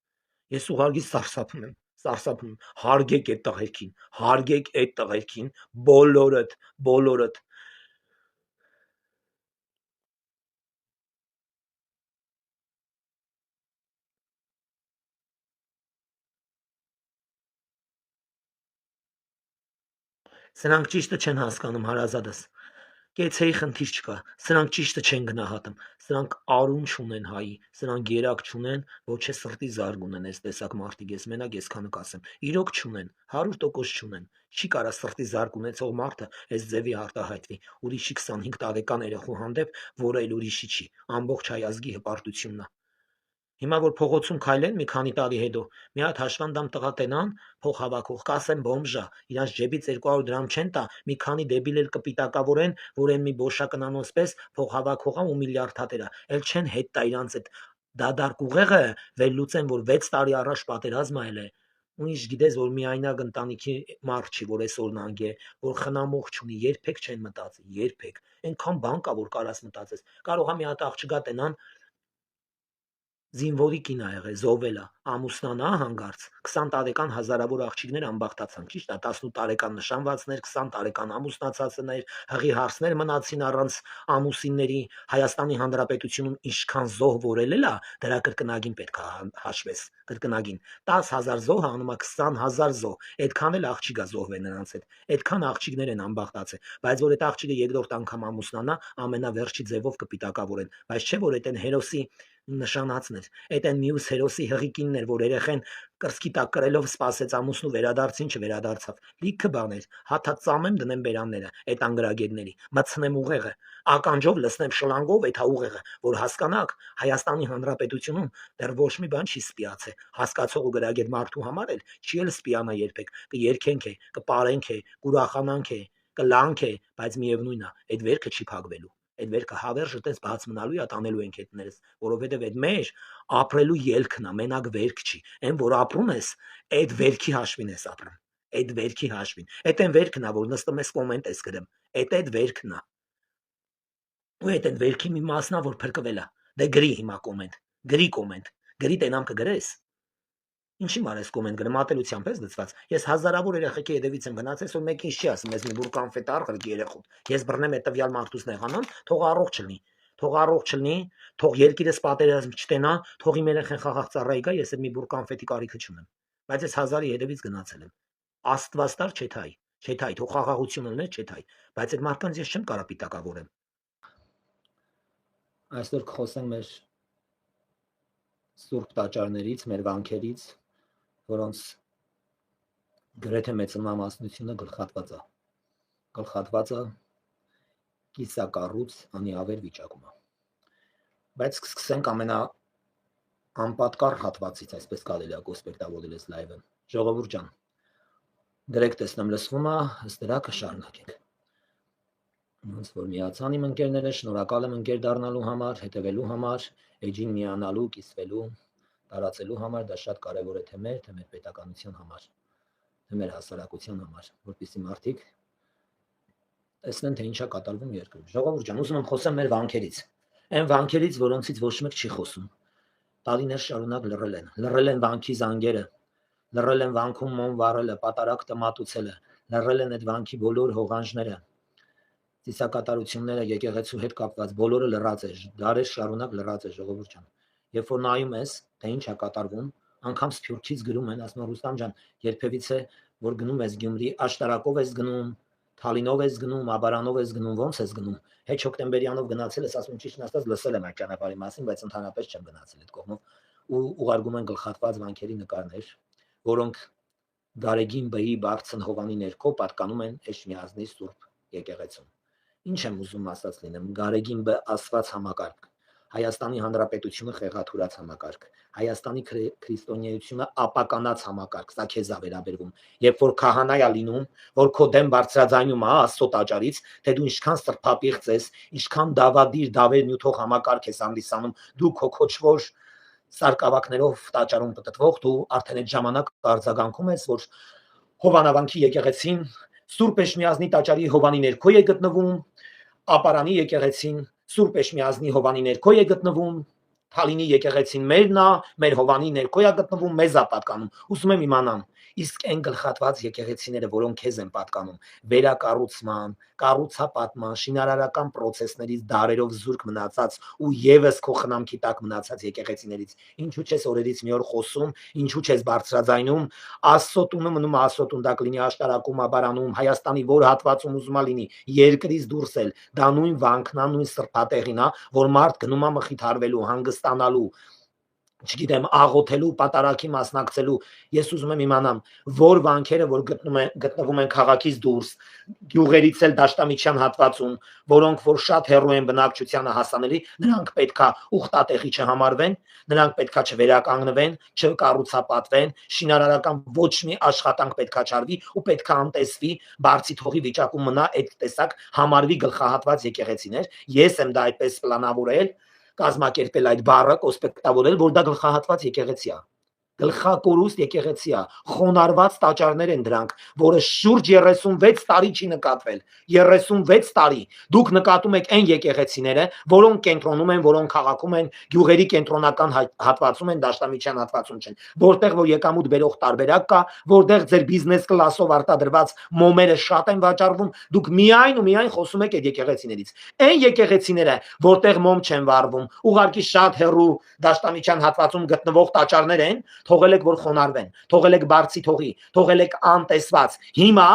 Ես ուղղակի սարսափում եմ, հարգեք այդ տղերքին, հարգեք այդ տղերքին, բոլորդ։ Սրանք ճիշտը չեն հասկանում, հարազատս։ Կեցեի խնդիր չկա, սրանք ճիշտը չեն գնահատում, սրանք արուն չունեն հայի, սրանք երակ չունեն, ոչ է սրտի զարգ ունեն, այս տեսակ մարդիկ, ես մենակ այսքանը կասեմ, իրոք չունեն, 100% չունեն, չի կարա սրտի զարգ ունեցող մարդը այս ձևի արտահայտվի, ուրիշի 25 տարեկան երեխու հանդեպ, որը էլ ուրիշի չի, ամբողջ հայ ազգի հպարտությունն է։ Հիմա որ փողոցում քայլեն մի քանի տարի հետո, մի հատ հաշվանդամ տղա տենան, փող հավաքող, կասեն բոմժա, իրանց ջեբից 200 դրամ չեն տա, մի քանի դեբիլ էլ կպիտակավորեն, որ են մի բոշակնանոց պես փող հավաքողա ու միլիարդ հատերա, էլ չեն հետ տա իրանց այդ դադարք ուղեղը, վերլուծեն, որ 6 տարի առաջ պատերազմ այլ է։ Ուրիշ գիտես, որ միայնակ ընտանիքի մարդ չի, որ այսօր նանգ է, որ խնամող չունի, երբեք չեն մտածի, երբեք։ Այնքան բան կա, որ կարաս մտածես։ Կարող է մի հատ աղջկա տենան զինվորի կին ա եղել, զոհվել ա, ամուսնանա հանգարց, 20 տարեկան հազարավոր աղջիկներ անբախտացան, ճիշտ ա, 18 տարեկան նշանվածներ, 20 տարեկան ամուսնացածներ, հղի հարսներ մնացին առանց ամուսինների, Հայաստանի Հանրապետությունում ինչքան զոհ որելել ա, դրա կրկնագին պետք է հաշվես, կրկնագին, 10,000 զոհ անում ա 20,000 զոհ, այդքան էլ աղջիկ ա զոհվել նրանց հետ, այդքան աղջիկներ են անբախտացել, բայց որ այդ աղջիկը երկրորդ անգամ ամուսնանա, ամենավերջի ձևով կպիտակավորեն, բայց չէ որ այդ են հերոսի նշանածներ, այդ են մյուս հերոսի հղիկիններ, որ երեխեն կրծքի տակ կրելով սպասեց ամուսնու վերադարձին չվերադարձավ, լիքը բաներ, հաթա ծամեմ դնեմ բերանները, այդ անգրագետների, մտցնեմ ուղեղը, ականջով լսնեմ շլանգով այդ ուղեղը, որ հասկանաք, Հայաստանի Հանրապետությունում դեռ ոչ մի բան չի սպիացել, հասկացող ու գրագետ մարդու համար էլ չի էլ սպիանա երբեք, կերքենք է, կպարենք է, կուրախանանք է, կլանք է, բայց միևնույն է, այդ վերքը չի փակվելու։ Այդ վերքը հավերժը տես բաց մնալու է, տանելու ենք հետներս, որովհետև այդ մեր ապրելու ելքն է, մենակ վերք չի, այն որ ապրում ես, այդ վերքի հաշվին ես ապրում, այդ վերքի հաշվին, այդ այն վերքն է, որ նստում ես կոմենտ ես գրում, այդ վերքն է, ու այդ վերքի մի մասն է, որ փրկվել է, դե գրի հիմա կոմենտ, գրի տենամ կգրես, ինչի մարես կոմենտ գրեմ, ատելությամբ ես լծված, ես հազարավոր երեխեքի հետևից եմ գնացել, որ մեկին չի ասում, ես մի բուր կանֆետ արգրի երեխուն, ես բռնեմ այդ տվյալ մարդուց նեղանամ, թող առողջ լինի, թող երկիրս պատերազմ չտենա, թող իմ երեխեն խաղաղ ծառայի գա, ես մի բուր կանֆետի կարիքը չունեմ, բայց ես հազարի հետևից գնացել եմ, Աստվածտար չէ թայ, թող խաղաղություն լինի, չէ թայ, բայց այդ մարդկանց ես չեմ կարա պիտակավորեմ, Այսօր կխոսենք մեր սուրբ տաճարներից, մեր վանքերից, որոնց գրեթե մեծամասնությունը գլխատված է։ Գլխատվածը կիսակառույց անիավեր վիճակում է։ Բայց սկսենք ամենաանպատկառ հատվածից, այսպես կարելի է կոսպեկտավորել այս լայվը։ Ժողովուրդ ջան, դրեք տեսնեմ լսվում է, ըստ դրա կշարունակենք։ Ոնց որ միացան իմ ընկերները, շնորհակալ եմ ընկեր դառնալու համար, հետևելու համար, էջին միանալու, կիսվելու, տարածելու համար, դա շատ կարևոր է թե մեր պետականության համար, թե մեր հասարակության համար, որպեսզի մարդիկ տեսնեն, թե ինչ է կատարվում երկրում։ Ժողովուրդ ջան, ուզում եմ խոսեմ մեր վանքերից։ Այն վանքերից, որոնցից ոչ մեկ չի խոսում։ Տարիներ շարունակ լռել են վանքի զանգերը, լռել են վանքում մոմ վառելը, պատարակ տմատուցելը, լռել են այդ վանքի բոլոր հողանջները, ծիսակատարությունները, եկեղեցու հետ կապված, բոլորը լռած է, դարեր շարունակ լռած է, ժողովուրդ ջան։ Երբ որ նայում ես, թե ինչ է կատարվում, անգամ Սփյուռքից գրում են, ասում են Ռուստամ ջան, երբևիցե որ գնում ես Գյումրի, աշտարակով ես գնում, Թալինով ես գնում, Աբարանով ես գնում, ո՞նց ես գնում։ Հետ հոկտեմբերյանով գնացել ես, ասում ճիշտն ասած լսել եմ այդ ճանապարհի մասին, բայց ընդհանրապես չեմ գնացել այդ կողմով, ու ուղարկում են գլխատված վանքերի նկարներ, որոնք Գարեգին Բեի Բարձն Հովանի ներքո պատկանում են Էջմիածնի Սուրբ եկեղեցուն։ Ինչ եմ ուզում ասած լինեմ, Գարեգին Բ ասված համակարգ, Հայաստանի Հանրապետությունը խեղաթուրած համակարգ, Հայաստանի քրիստոնեությունը ապականած համակարգ, սա քեզ է վերաբերվում։ Երբ որ քահանա է լինում, որ քո դեմ բարձրաձայնում է Աստծո տաճարից, թե դու ինչքան սրբապիղծ ես, ինչքան դավադիր դավեր նյութող համակարգ ես հանդիսանում, դու քո քոչվոր սարկավակներով տաճարում պտտվող, դու արդեն այդ ժամանակ արձագանքում ես, որ Հովանավանքի եկեղեցին Սուրբ Էջմիածնի տաճարի Հովանի ներքո է գտնվում, Ապարանի եկեղեցին Սուրբ Էջմիածնի Հովանի ներքո է գտնվում, Թալինի եկեղեցին մերն է, մեր Հովանի ներքո է գտնվում, մեզ է պատկանում։ Ուզում եմ իմանամ, իսկ այն գլխատված եկեղեցիները, որոնք քեզ են պատկանում, վերակառուցման, կառուցապատման, շինարարական process-ներից դարերով զուրկ մնացած ու եւս քո խնամքի տակ մնացած եկեղեցիներից, ինչու՞ չես օրերից մի օր խոսում, ինչու՞ չես բարձրաձայնում, Աստծո տունը մնում է Աստծո տունդակ լինի, աշտարակում, Աբարանում, Հայաստանի որ հատվածում ուզում է լինի, երկրից դուրս էլ, դա նույն վանքն է, նույն սրբատեղին է, որ մարդ գնում է մխիթարվելու, հանգստանալու, չգիտեմ, աղոթելու, պատարակի մասնակցելու։ Ես ուզում եմ իմանամ, որ վանքերը, որ գտնվում են քաղաքից դուրս, գյուղերից էլ Դաշտամիջյան հատվածում, որոնք որ շատ հեռու են բնակչությանը հասանելի, նրանք պետքա ուխտատեղի չհամարվեն, նրանք պետքա չվերականգնվեն, չկառուցապատվեն, շինարարական ոչ մի աշխատանք պետքա չարվի ու պետքա անտեսվի, բարձի թողի վիճակում մնա այդ տեսակ համարվի գլխահատված եկեղեցիներ։ Ես եմ դա այդպես պլանավորել, կազմակերպել այդ բառը, կոսպեկտավորել, որ դա գլխահատված եկեղեցի է, գլխակորուստ եկեղեցի է, խոնարհված տաճարներ են դրանք, որը շուրջ 36 տարի չի նկատվել, 36 տարի։ Դուք նկատում եք այն եկեղեցիները, որոնք կենտրոնում են, որոնք քաղաքում են, գյուղերի կենտրոնական հատվածում են, Դաշտամիջյան հատվածում չեն, որտեղ որ եկամուտ բերող տարբերակ կա, որտեղ ձեր բիզնես կլասով արտադրված մոմերը շատ են վաճառվում, դուք միայն ու միայն խոսում եք այդ եկեղեցիներից։ Այն եկեղեցիները, որտեղ մոմ չեն վառվում, ուղղակի շատ հեռու Դաշտամիջյան հատվածում գտնվող տաճարներ են, թողել եք որ խոնարհվեն, թողել եք բարձի թողի, թողել եք անտեսված։ Հիմա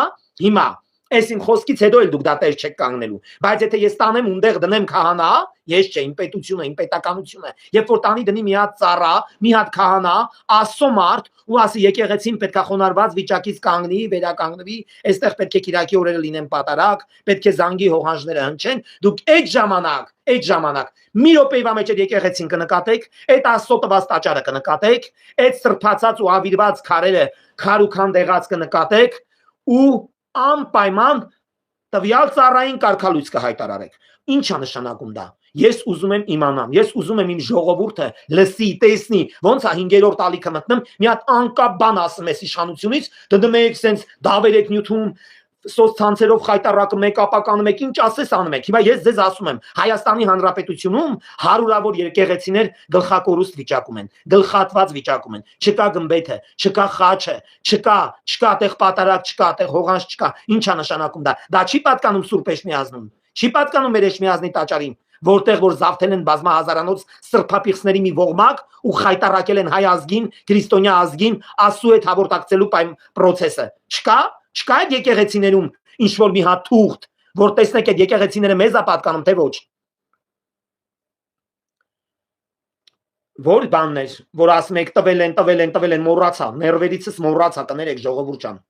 այս իմ խոսքից հետո էլ դուք դա տեր չեք կանգնելու, բայց եթե ես տանեմ ունդեղ դնեմ քահանա, ես չէ, իմ պետությունը, իմ պետականությունը, երբ որ տանի դնի մի հատ ծառա, մի հատ քահանա, Աստծո մարդ, ու ասի եկեղեցին պետք է խոնարհված վիճակից կանգնի, վերականգնվի, այստեղ պետք է Կիրակի օրերը լինեն պատարակ, պետք է զանգի հողանջները հնչեն, դուք այդ ժամանակ մի րոպեվա մեջ այդ եկեղեցին կնկատեք, այդ Աստծո տված տաճարը կնկատեք, այդ սրբացած ու ավիրված քարերը քարուքան դեղած կնկատեք ու անպայման տվյալ ծառային կարգալույց կհայտարարեք։ Ինչ է նշանակում դա։ Ես ուզում եմ իմանամ, ես ուզում եմ իմ ժողովուրդը լսի, տեսնի, ոնց է 5-րդ ալիքը մտնում, մի հատ անկապ բան ասում ես իշխանությունից, դնում եք սենց դավեր եք նյութում, սոցցանցերով խայտարակում եք, ապականում եք, ինչ ասես անում եք։ Հիմա ես ձեզ ասում եմ, Հայաստանի Հանրապետությունում հարյուրավոր եկեղեցիներ գլխակորուստ վիճակում են, գլխատված վիճակում են, չկա գմբեթը, չկա խաչը, չկա այդեղ պատարակ, չկա այդեղ հողանջ, չկա։ Ինչ է նշանակում դա։ Դա չի պատկանում Սուրբ Էջմիածնուն, չի պատկանում մեր Էջմիածնի տաճարին, որտեղ որ զավթել են բազմահազարանոց սրբապիղծների մի ողմակ ու խայտարակել են հայ ազգին, քրիստոնյա ազգին, Աստծո հետ հաղորդակցելու process-ը։ Չկա այդ եկեղեցիներում ինչ որ մի հատ թուղթ, որ տեսնեք այդ եկեղեցիները մեզ է պատկանում, թե ոչ։ Որ բանն էր, որ ասում եք տվել են, մոռացա, ներվերիցս մոռացա, կներեք ժողովուրդ ջան։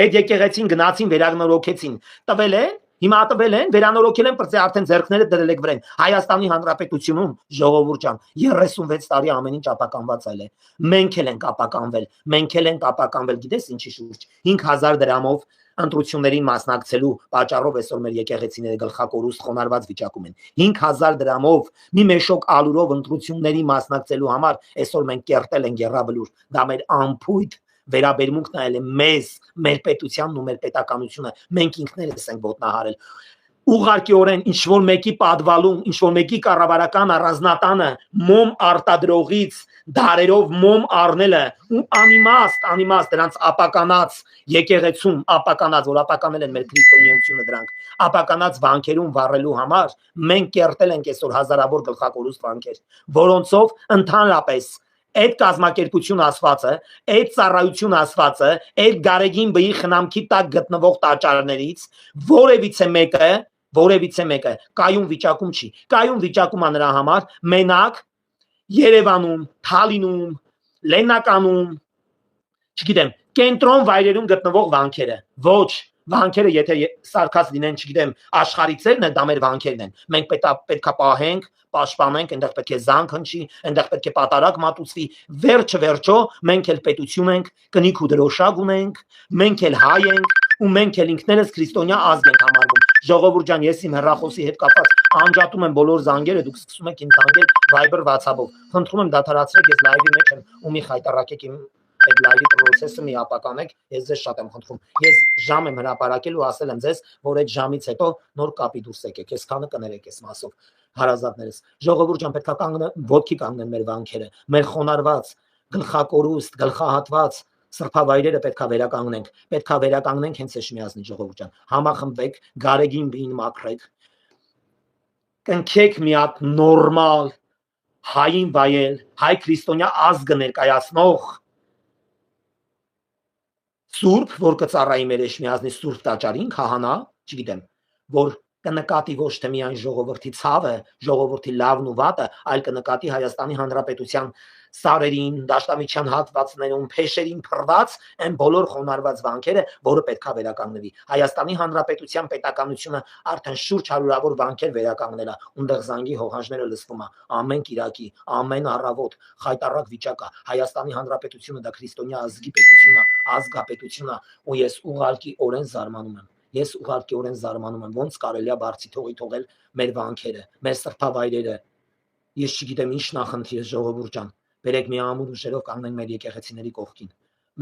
Այդ եկեղեցին գնացին, վերանորոգեցին, տվել են, հիմա տվել են, վերանորոգել են, բրծե արդեն ձեռքները դրել եք վրան։ Հայաստանի Հանրապետությունում ժողովուրդ ջան, 36 տարի ամեն ինչ ապականված է։ Մենք էլ ենք ապականվել, գիտես ինչի շուրջ 5000 դրամով ընտրություններին մասնակցելու պատճառով այսօր մեր եկեղեցիները գլխակորուստ խոնարհված վիճակում են 5000 դրամով մի մեշոկ ալուրով ընտրությունների մասնակցելու համար այսօր մենք կերտել ենք երրաբլուր դա մեր ամփույթ վերաբերմունքն է մեզ մեր պետությանն ու մեր պետականությունը մենք ինքներս ենք ոտնահարել ուղղակիորեն ինչ որ մեկի падվալում ինչ որ մեկի կառավարական առանձնատանը մոմ արտադրողից դարերով մոմ առնելը ու անիմաստ դրանց ապականած եկեղեցում ապականած որ ապականել են մեր քրիստոնեությունը դրանք ապականած վանքերում վառելու համար մենք կերտել ենք այսօր հազարավոր գլխակորուստ վանքեր որոնցով ընդհանրապես այդ կազմակերպություն ասվածը այդ ծառայություն ասվածը այդ գարեգին բի խնամքի տակ գտնվող տաճարներից որևիցե մեկը կայուն վիճակում չի կայուն վիճակում է նրա համար մենակ Երևանում, Թալինում, Լեննականում, չգիտեմ, կենտրոն վայրերում գտնվող վանքերը, ոչ վանքերը եթե սարկած լինեն, չգիտեմ, աշխարհիցերն են, դա մեր վանքերն են։ Մենք պետքա պահենք, պաշտպանենք, այնտեղ պետք է զանգ հնչի, այնտեղ պետք է պատարակ մատուցվի։ Վերջը մենք էլ պետություն ենք, կնիք ու դրոշակ ունենք, մենք էլ հայ ենք ու մենք էլ ինքներս քրիստոնյա ազգ ենք համարվում։ Ժողովուրդ ջան, ես իմ հեռախոսի հետ կապված անջատում եմ բոլոր զանգերը, դուք սկսում եք ինձ զանգել Viber WhatsApp-ով։ Խնդրում եմ դադարացրեք, ես լայվի մեջ եմ ու մի խայտարակեք իմ այդ լայվի process-ը մի ապականեք, ես ձեզ շատ եմ խնդրում։ Ես ժամ եմ հրապարակել ու ասել եմ ձեզ, որ այդ ժամից հետո նոր կապի դուրս եկեք, այսքանը կներեք այս մասով։ Հարազատներս, ժողովուրդ ջան, պետք է կանգնեն, ոտքի կանգնեն մեր վանքերը, մեր խոնարհված, գլխակորուստ, գլխահատված սրբավայրերը պետքա վերականգնենք հենց Էշմիածնի ժողովուրդ ջան։ Համախմբեք, գարեգին բին մաքրեք։ Կնքեք մի հատ նորմալ հային վայել, հայ քրիստոնյա ազգը ներկայացնող Սուրբ, որ կծառայի մեր Էշմիածնի Սուրբ տաճարին, քահանա, չգիտեմ, որ կնկատի ոչ թե միայն ժողովրդի ցավը, ժողովրդի լավն ու վատը, այլ կնկատի Հայաստանի Հանրապետության սարերին, դաշտամիջյան հատվածներում, փեշերին փռված այն բոլոր խոնարհված վանքերը, որը պետքա վերականգնվի։ Հայաստանի Հանրապետության պետականությունը արդեն շուրջ հարյուրավոր վանքեր վերականգնել է, ունդեղ զանգի հողանջները լսվում է ամեն կիրակի, ամեն առավոտ, խայտարակ վիճակ է։ Հայաստանի Հանրապետությունը դա քրիստոնյա ազգի պետություն է, ազգապետություն է, ու ես ուղղակիորեն զարմանում եմ։ Ես ուղղակիորեն զարմանում եմ, ոնց կարելի է բարձի թողել մեր վանքերը, մեր սրբավայրերը։ Ես չգիտեմ ինչ նախընթիր ժողովուրդ ջան։ Բերեք մի ամուր ուժերով կանգնենք մեր եկեղեցիների կողքին։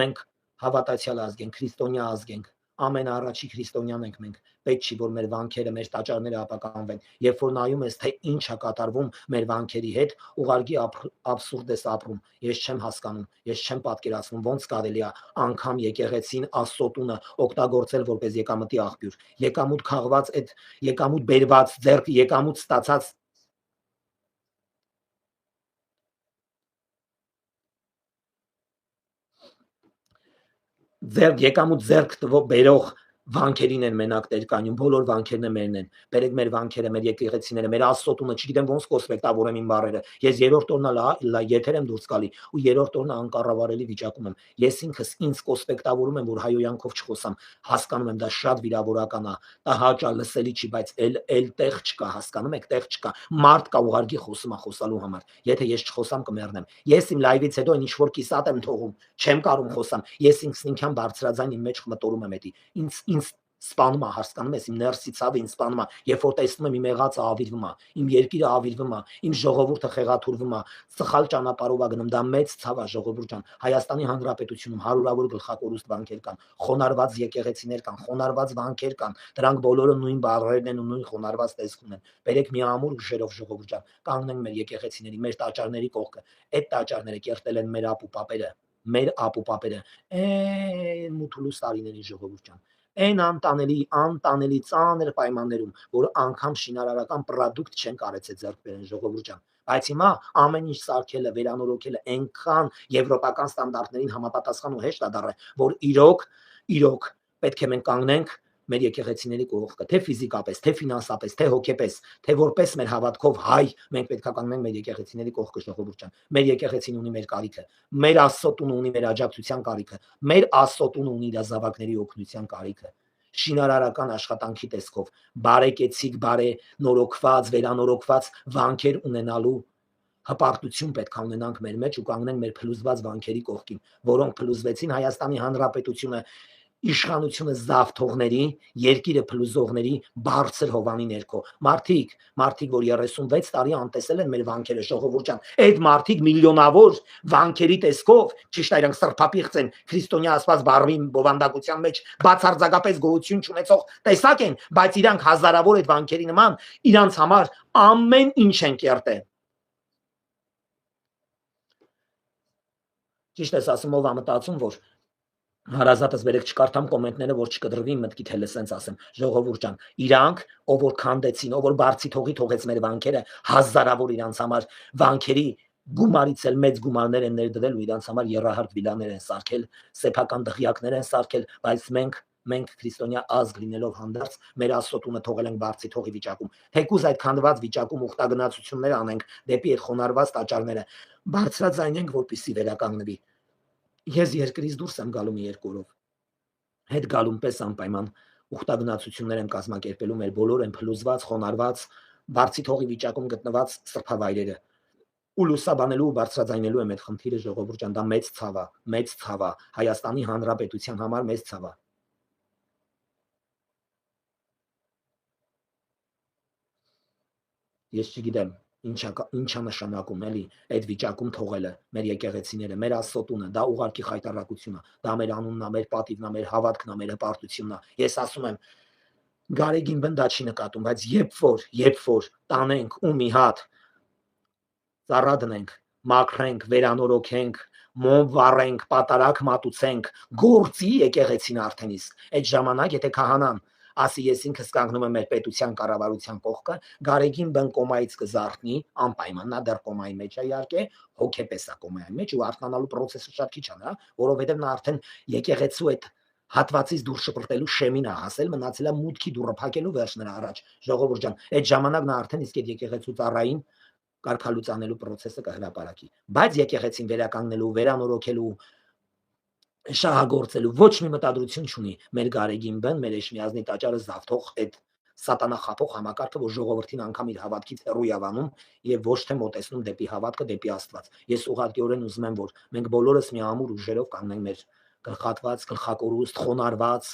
Մենք հավատացյալ ազգ ենք, քրիստոնյա ազգ ենք, ամենաառաջի քրիստոնյան ենք մենք։ Պետք չի որ մեր վանքերը, մեր տաճարները ապականվեն։ Երբ որ նայում ես թե ինչ է կատարվում մեր վանքերի հետ, ուղղակի աբսուրդ ես ապրում։ Ես չեմ հասկանում, ես չեմ պատկերացնում ոնց կարելի է անգամ եկեղեցին Աստծո տունը օգտագործել որպես եկամտի աղբյուր։ Եկամուտ քաղված այդ եկամուտ բերված ձեռք եկամուտ ստացած եկամուտ ձեռք բերող վանքերին են մենակ ներկայանում, բոլոր վանքերն մերն են։ Բերեք մեր վանքերը, մեր եկեղեցիները, մեր Աստծո տունը, չգիտեմ ոնց կոսպեկտավորեմ իմ բառերը։ Ես երրորդ օրն եթեր եմ դուրս գալի ու երրորդ օրն անկառավարելի վիճակում եմ։ Ես ինքս ինձ կոսպեկտավորում եմ, որ հայոյանքով չխոսամ։ Հասկանում եմ, դա շատ վիրավորական է, դա հաճա լսելի չի, բայց էլ տեղ չկա, հասկանում եք, տեղ չկա։ Մարդ կա ուղարկի խոսում է խոսալու համար։ Եթե ես չխոսամ կմեռնեմ։ Ես իմ լայվից հետո ինչ որ կիսատ եմ թողում, չեմ կարող խոսամ։ Ես ինքնին բարձրաձայն իմ մեջ մտորում եմ էդի։ Ինձ սպանում է, հասկանում ես, իմ ներսի ցավը ինձ սպանում է, երբ որ տեսնում եմ իմ եղածը ավիրվում է, իմ երկիրը ավիրվում է, իմ ժողովուրդը խեղաթուրվում է, սխալ ճանապարհով է գնում, դա մեծ ցավ է ժողովուրդ ջան։ Հայաստանի Հանրապետությունում հարյուրավոր գլխակորուստ վանքեր կան, խոնարհված եկեղեցիներ կան, խոնարհված վանքեր կան, դրանք բոլորը նույն բառերն են ու նույն խոնարհված տեսք ունեն։ Բերեք մի ամուր ուժերով ժողովուրդ ջան, կանգնենք մեր եկեղեցիների, մեր տաճարների կողքը։ Այդ տաճարները կերտել են մեր ապուպապերը, մեր ապուպապերը, այն մութուլուս տարիների ժողովուրդ ջան, այն անտանելի ծանր պայմաններում, որ անգամ շինարարական պրոդուկտ չեն կարեցել ձեռք բերեն ժողովուրդ ջան, բայց հիմա ամեն ինչ սարքելը, վերանորոգելը այնքան եվրոպական ստանդարտներին համապատասխան ու հեշտ է դառը, որ իրոք պետք է մենք կանգնենք մեր եկեղեցիների կողքը, թե ֆիզիկապես, թե ֆինանսապես, թե հոգեպես, թե որպես մեր հավատքով հայ, մենք պետք է կանգնենք մեր եկեղեցիների կողքը, ժողովուրդ ջան։ Մեր եկեղեցին ունի մեր կարիքը, մեր Աստծո տունը ունի մեր աջակցության կարիքը, մեր Աստծո տունը ունի իր զավակների օգնության կարիքը։ Շինարարական աշխատանքի տեսքով, բարեկեցիկ, բարենորոգված, վերանորոգված վանքեր ունենալու հպարտություն պետք է ունենանք մեր մեջ ու կանգնենք մեր փլուզված վանքերի կողքին, որոնք փլուզվեցին Հայաստանի Հանրապետությունը իշխանությունը զավթողների, երկիրը փլուզողների բարձր հովանի ներքո։ Մարդիկ, որ 36 տարի անտեսել են մեր վանքերը, ժողովուրդ ջան, այդ մարդիկ միլիոնավոր վանքերի տեսքով, ճիշտ է, իրանք սրբապիղծ են, քրիստոնյա ասված բառի բովանդակության մեջ բացարձակապես գոյություն չունեցող տեսակ են, բայց իրանք հազարավոր այդ վանքերի նման իրանց համար ամեն ինչ են կերտել։ Ճիշտ ես ասում, ով ամտածում, որ հարազատս բերեք չկարդամ կոմենտները, որ չկտրվի մտքիդ հենց սենց ասեմ, ժողովուրդ ջան, իրանք, ով որ քանդեցին, ով որ բարձի թողի թողեց մեր վանքերը, հազարավոր իրանց համար վանքերի գումարից էլ մեծ գումարներ են ներդրել ու իրանց համար երահարկ վիլաներ են սարքել, սեփական դղյակներ են սարքել, բայց մենք քրիստոնյա ազգ լինելով հանդարտ մեր Աստծո տունը թողել ենք բարձի թողի վիճակում։ Թեկուզ այդ քանդված վիճակում ուխտագնացություններ անենք դեպի այդ խոնարհված տաճարները, բարձրաձայնենք, որպեսզի վերականգնվի։ Ես երկրից դուրս եմ գալու մի երկորով, հետ գալուն պես անպայման ուխտագնացություններ եմ կազմակերպելու մեր բոլոր են փլուզված, խոնարհված, բարձի թողի վիճակում գտնված սրբավայրերը։ Ու լուսաբանելու ու բարձրաձայնելու եմ այդ խնդիրը, ժողովուրդ ջան, դա մեծ ցավ է, Հայաստանի Հանրապետության համար մեծ ցավ է։ Ես չգիտեմ ինչա նշանակում էլի այդ վիճակում թողելը մեր եկեղեցիները, մեր Աստծո տունը, դա ուղղակի խայտառակություն է, դա մեր անունն է, մեր պատիվն է, մեր հավատքն է, մեր հպարտությունն է։ Ես ասում եմ, Գարեգին դա չի նկատում, բայց երբ որ տանենք ու մի հատ ծառա դնենք, մաքրենք, վերանորոգենք, մոմ վառենք, պատարակ մատուցենք, գործի եկեղեցին արդեն իսկ այդ ժամանակ եթե քահանան ասի ես ինքս կանգնում եմ մեր պետության կառավարության կողքը, Գարեգին բն կոմայից կզարթնի, անպայման նա դեռ կոմայի մեջ է իհարկե, հոգեպես է կոմայի մեջ ու արթնանալու process-ը շատ քիչ է նրա, որովհետև նա արդեն եկեղեցու այդ հատվածից դուրս շպրտելու շեմին է հասել, մնացել է մուտքի դուռը փակելու վերջ նրա առաջ, ժողովուրդ ջան, այդ ժամանակ նա արդեն իսկ այդ եկեղեցու ծառային կարգալուծանելու process-ը կհրապարակի, բայց եկեղեցին վերականգնելու, վերանորոգելու, շահագործելու ոչ մի մտադրություն չունի մեր Գարեգին բն, մեր Էշմիածնի տաճարը զավթող այդ սատանախաբող համակարգը, որ ժողովրդին անգամ իր հավատքից հեռու явանում եւ ոչ թե մոտեցնում դեպի հավատքը, դեպի Աստված։ Ես ուղղակիորեն ուզում եմ, որ մենք բոլորս մի ամուր ուժերով կանգնենք մեր գլխատված, գլխակորուստ, խոնարհված,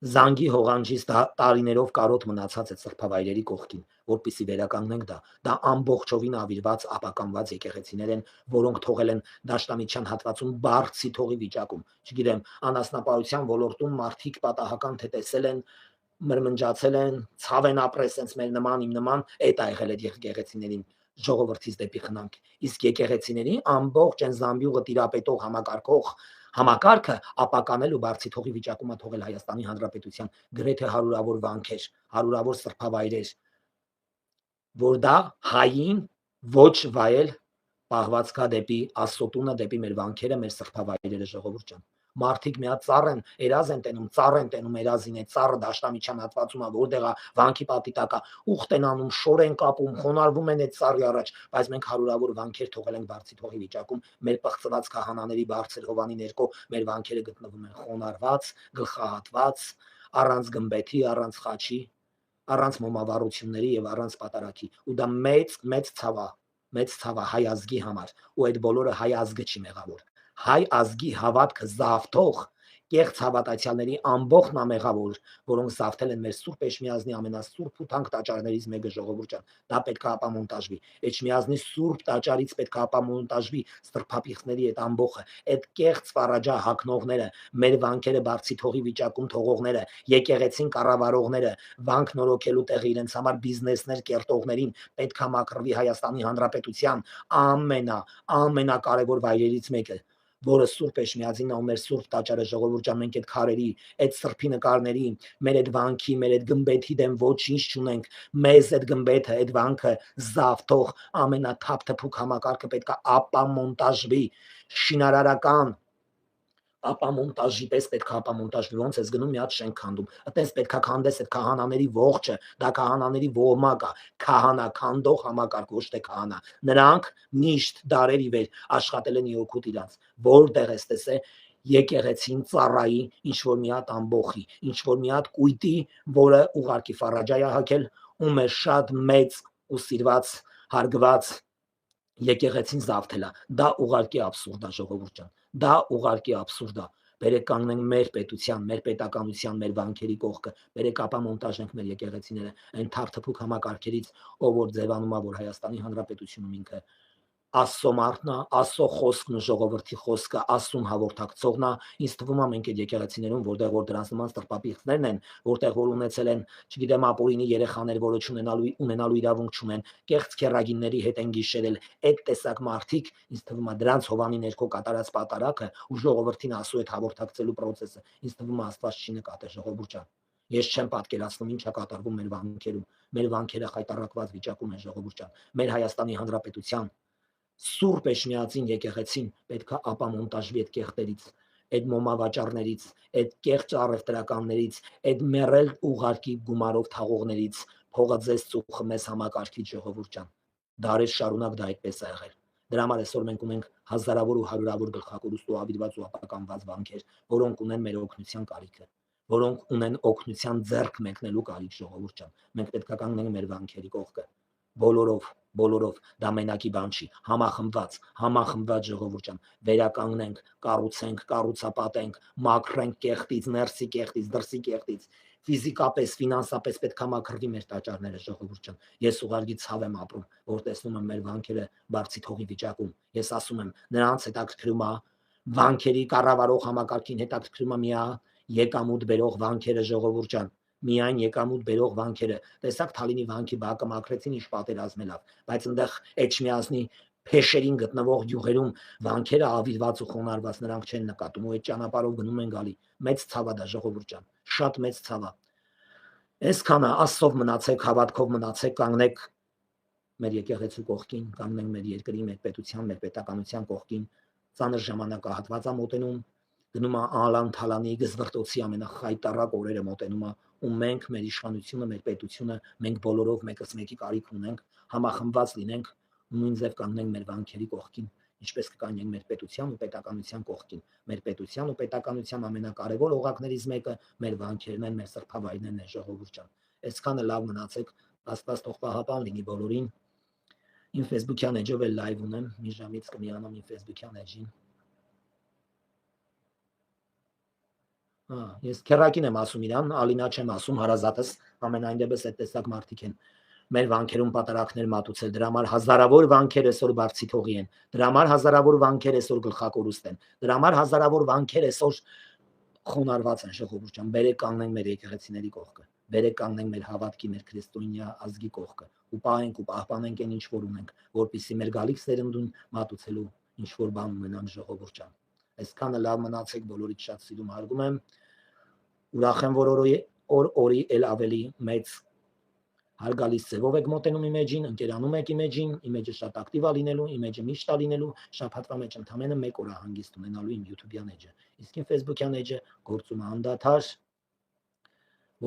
զանգի հողանջից տարիներով կարոտ մնացած այդ սրբավայրերի կողքին, որպեսզի վերականգնենք դա ամբողջովին ավիրված, ապականված եկեղեցիներ են, որոնք թողել են դաշտամիջյան հատվածում բարձի թողի վիճակում։ Չգիտեմ, անասնապահության ոլորտում մարդիկ պատահական թե տեսել են, մրմնջացել են, ցավ են ապրել սենց մեր նման, իմ նման, այդ ա եղել այդ եկեղեցիներին ժողովրդից դեպի խնամք։ Իսկ եկեղեցիների ամբողջ այն զամբյուղը տիրապետող համակարգը ապականել ու բարձի թողի վիճակում է թողել Հայաստանի Հանրապետության գրեթե հարյուրավոր վանքեր, հարյուրավոր սրբավայրեր, որ դա հային ոչ վայել պահվածքա դեպի Աստծո տունը, դեպի մեր վանքերը, մեր սրբավայրերը, ժողովուրդ ջան։ Մարդիկ մի հատ ծառ են, երազ են տենում երազին, այդ ծառը դաշտամիջյան հատվածում է, որտեղ է վանքի պատի տակ է, ուխտ են անում, շոր են կապում, խոնարհվում են այդ ծառի առաջ, բայց մենք հարյուրավոր վանքեր թողել ենք բարձի թողի վիճակում, մեր պղծված քահանաների բարձր հովանի ներքո մեր վանքերը գտնվում են խոնարհված, գլխահատված, առանց գմբեթի, առանց խաչի, առանց մոմավառությունների եւ առանց պատարակի, ու դա մեծ ցավ է հայ ազգի համար, ու այդ բոլորը հայ ազգը չի մեղավոր։ Հայ ազգի հավատքը զավթող կեղծ հավատացյալների ամբողջն է մեղավոր, որոնք զավթել են մեր Սուրբ Էշմիածնի ամենասուրբ ու թանկ տաճարներից մեկը, ժողովուրդ ջան, դա պետք է ապամոնտաժվի։ Էշմիածնի Սուրբ տաճարից պետք է ապամոնտաժվի սրբապիղծների այդ ամբողջը, այդ կեղծ ֆարաջա հագնողները, մեր վանքերը բարձի թողի վիճակում թողողները, եկեղեցին կառավարողները, վանք նորոգելու տեղը իրենց համար բիզնեսներ կերտողներին պետք է մաքրվի Հայաստանի Հանրապետության ամենակարևոր վայրերից մեկը, որը Սուրբ Էշմիածինն ու մեր Սուրբ տաճարը, ժողովուրդ ջան, մենք այդ քարերի, այդ սրբի նկարների, մեր այդ վանքի, մեր այդ գմբեթի դեմ ոչինչ չունենք, մեզ այդ գմբեթը, այդ վանքը զավթող ամենաթափթփուկ համակարգը պետք է ապամոնտաժվի, շինարարական ապամոնտաժի պես պետք է ապամոնտաժ ոնց ես գնում մի հատ շենք քանդում այտենց պետք է քանդես այդ քահանաների ողջը դա քահանաների ոհմակ է քահանա քանդող համակարգ ոչ թե քահանա նրանք միշտ դարերի վեր աշխատել են իօքուտ իրանց որտեղ ես տեսե եկեղեցին ծառայի ինչ որ մի հատ ամբոխի ինչ որ մի հատ կույտի որը ուղարկի ֆարաջայ է հակել ու մեր շատ մեծ ու սիրված հարգված եկեղեցին զավթել է դա ուղարկի абսուրդ է ժողովուրդ ջան դա ուղարկի абսուրդ է բերեք կանգնենք մեր պետության մեր պետականության մեր վանքերի կողքը բերեք ապա մոնտաժենք մեր եկեղեցիները այն թարթփուկ համակարգերից ով որ ձևանում է որ Հայաստանի Հանրապետությունում ինքը Աստծո մարդն է, Աստծո խոսքն ու ժողովրդի խոսքը Աստծուն հաղորդակցողն է, ինձ թվում է մենք այդ եկեղեցիներում, որտեղ որ դրանց նման ստրպապիղծներն են, որտեղ որ ունեցել են, չգիտեմ, ապօրինի երեխաներ, որը ունենալու իրավունք չունեն, կեղծ քեռագինների հետ են գիշերել, այդ տեսակ մարդիկ, ինձ թվում է դրանց հովանի ներքո կատարած պատարակը ու ժողովրդին Աստծո հետ հաղորդակցելու process-ը, ինձ թվում է Աստված չի նկատել ժողովուրդ ջան։ Ես չեմ պատկերացնում ինչ է կատարվում մեր վանքերում։ Մեր վանքերը խայտառակված վիճակում են ժողովուրդ ջան։ Մեր Հայաստանի Հանրապետության Սուրբ Էջմիածին եկեղեցին պետք է ապամոնտաժվի այդ կեղտերից, այդ մոմավաճառներից, այդ կեղծ առևտրականներից, այդ մեռել ուղարկի գումարով թաղողներից, փողը ձեզ ծուխը մեզ համակարգից ժողովուրդ ջան։ Դարեր շարունակ դա այդպես է եղել։ Դրա համար այսօր մենք ունենք հազարավոր ու հարյուրավոր գլխակորուստ ու ավիրված ու ապականված վանքեր, որոնք ունեն մեր օգնության կարիքը, որոնք ունեն օգնության ձեռք մեկնելու կարիք ժողովուրդ ջան։ Մենք պետք է կանգնենք մեր վանքերի կողքը։ Բոլորով դա մենակի բան չի համախմբված ժողովուրդ ջան վերականգնենք կառուցենք կառուցապատենք մաքրենք կեղտից ներսի կեղտից դրսի կեղտից ֆիզիկապես ֆինանսապես պետք է մաքրվի մեր տաճարները ժողովուրդ ջան ես ուղղակի ցավ եմ ապրում որ տեսնում եմ մեր վանքերը բարձի թողի վիճակում ես ասում եմ նրանց հետաքրքրում է վանքերի կառավարող համակարգին հետաքրքրում է միա եկամուտ բերող վանքերը ժողովուրդ ջան միայն եկամուտ բերող վանքերը տեսակ Թալինի վանքի բակը մաքրեցին ինչ պատերազմելով բայց այնտեղ Էջմիածնի փեշերին գտնվող յուղերում վանքերը ավիրված ու խոնարհված նրանք չեն նկատում ու այդ ճանապարհով գնում են գալի մեծ ցավա դա ժողովուրդ ջան շատ մեծ ցավա այսքանը աստծով մնացեք հավատքով մնացեք կանգնեք մեր եկեղեցու կողքին կանգնենք մեր երկրի մեր պետության մեր պետականության կողքին ծանր ժամանակահատված է մոտենում գնում է Ալան Թալանի գզվրտոցի ամենախայտառակ օրերը մոտենում է ու մենք մեր իշխանությունը մեր պետությունը մենք բոլորով մեկս մեկի կարիք ունենք համախմբված լինենք ու նույն ձև կանգնենք մեր վանքերի կողքին ինչպես կկանգնենք մեր պետության ու պետականության կողքին մեր պետության ու պետականության ամենակարևոր օղակներից մեկը մեր վանքերն են մեր սրբավայրներն են ժողովուրդ ջան այսքանը լավ մնացեք Աստված թող պահապան լինի բոլորին իմ Facebook-յան էջով էլ լայվ ունեմ մի ժամից կմիանամ իմ Facebook-յան էջին ես քերակին եմ ասում իրան, Ալինա չեմ ասում, հարազատս, ամենայն դեպս այդ տեսակ մարդիկ են մեր վանքերում պատարակներ մատուցել, դրա համար հազարավոր վանքեր այսօր բարձի թողի են, դրա համար հազարավոր վանքեր այսօր գլխակորուստ են, դրա համար հազարավոր վանքեր այսօր խոնարհված են ժողովուրդ ջան, բերեք կանգնենք մեր եկեղեցիների կողքը, բերեք կանգնենք մեր հավատքի, մեր քրիստոնյա ազգի կողքը, ու պահենք ու պահպանենք այն ինչ որ ունենք, որպեսզի մեր գալիք սերնդուն մատուցելու ինչ որ բան ունենան ժողովուրդ ջան։ Այսքանը լավ մնացեք, բոլորիդ շատ սիրում հարգում եմ։ Ուրախ եմ, որ օրի էլ ավելի մեծ հարգալից ձևով եք մոտենում իմեջին, ընկերանում եք իմեջին, իմեջը շատ ակտիվ է լինելու, իմեջը միշտ է լինելու, շաբաթվա մեջ ընդամենը 1 օր է հանգիստ ունենալու իմ YouTube-յան էջը։ Իսկ իմ Facebook-յան էջը գործում է անդադար,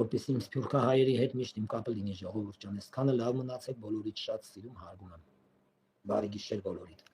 որպեսզի իմ սփյուռքահայերի հետ միշտ իմ կապը լինի ժողովուրդ ջան։ Այսքանը լավ մնացեք, բոլորիդ շատ սիրում հարգում եմ։ Բարի գիշեր բոլորիդ։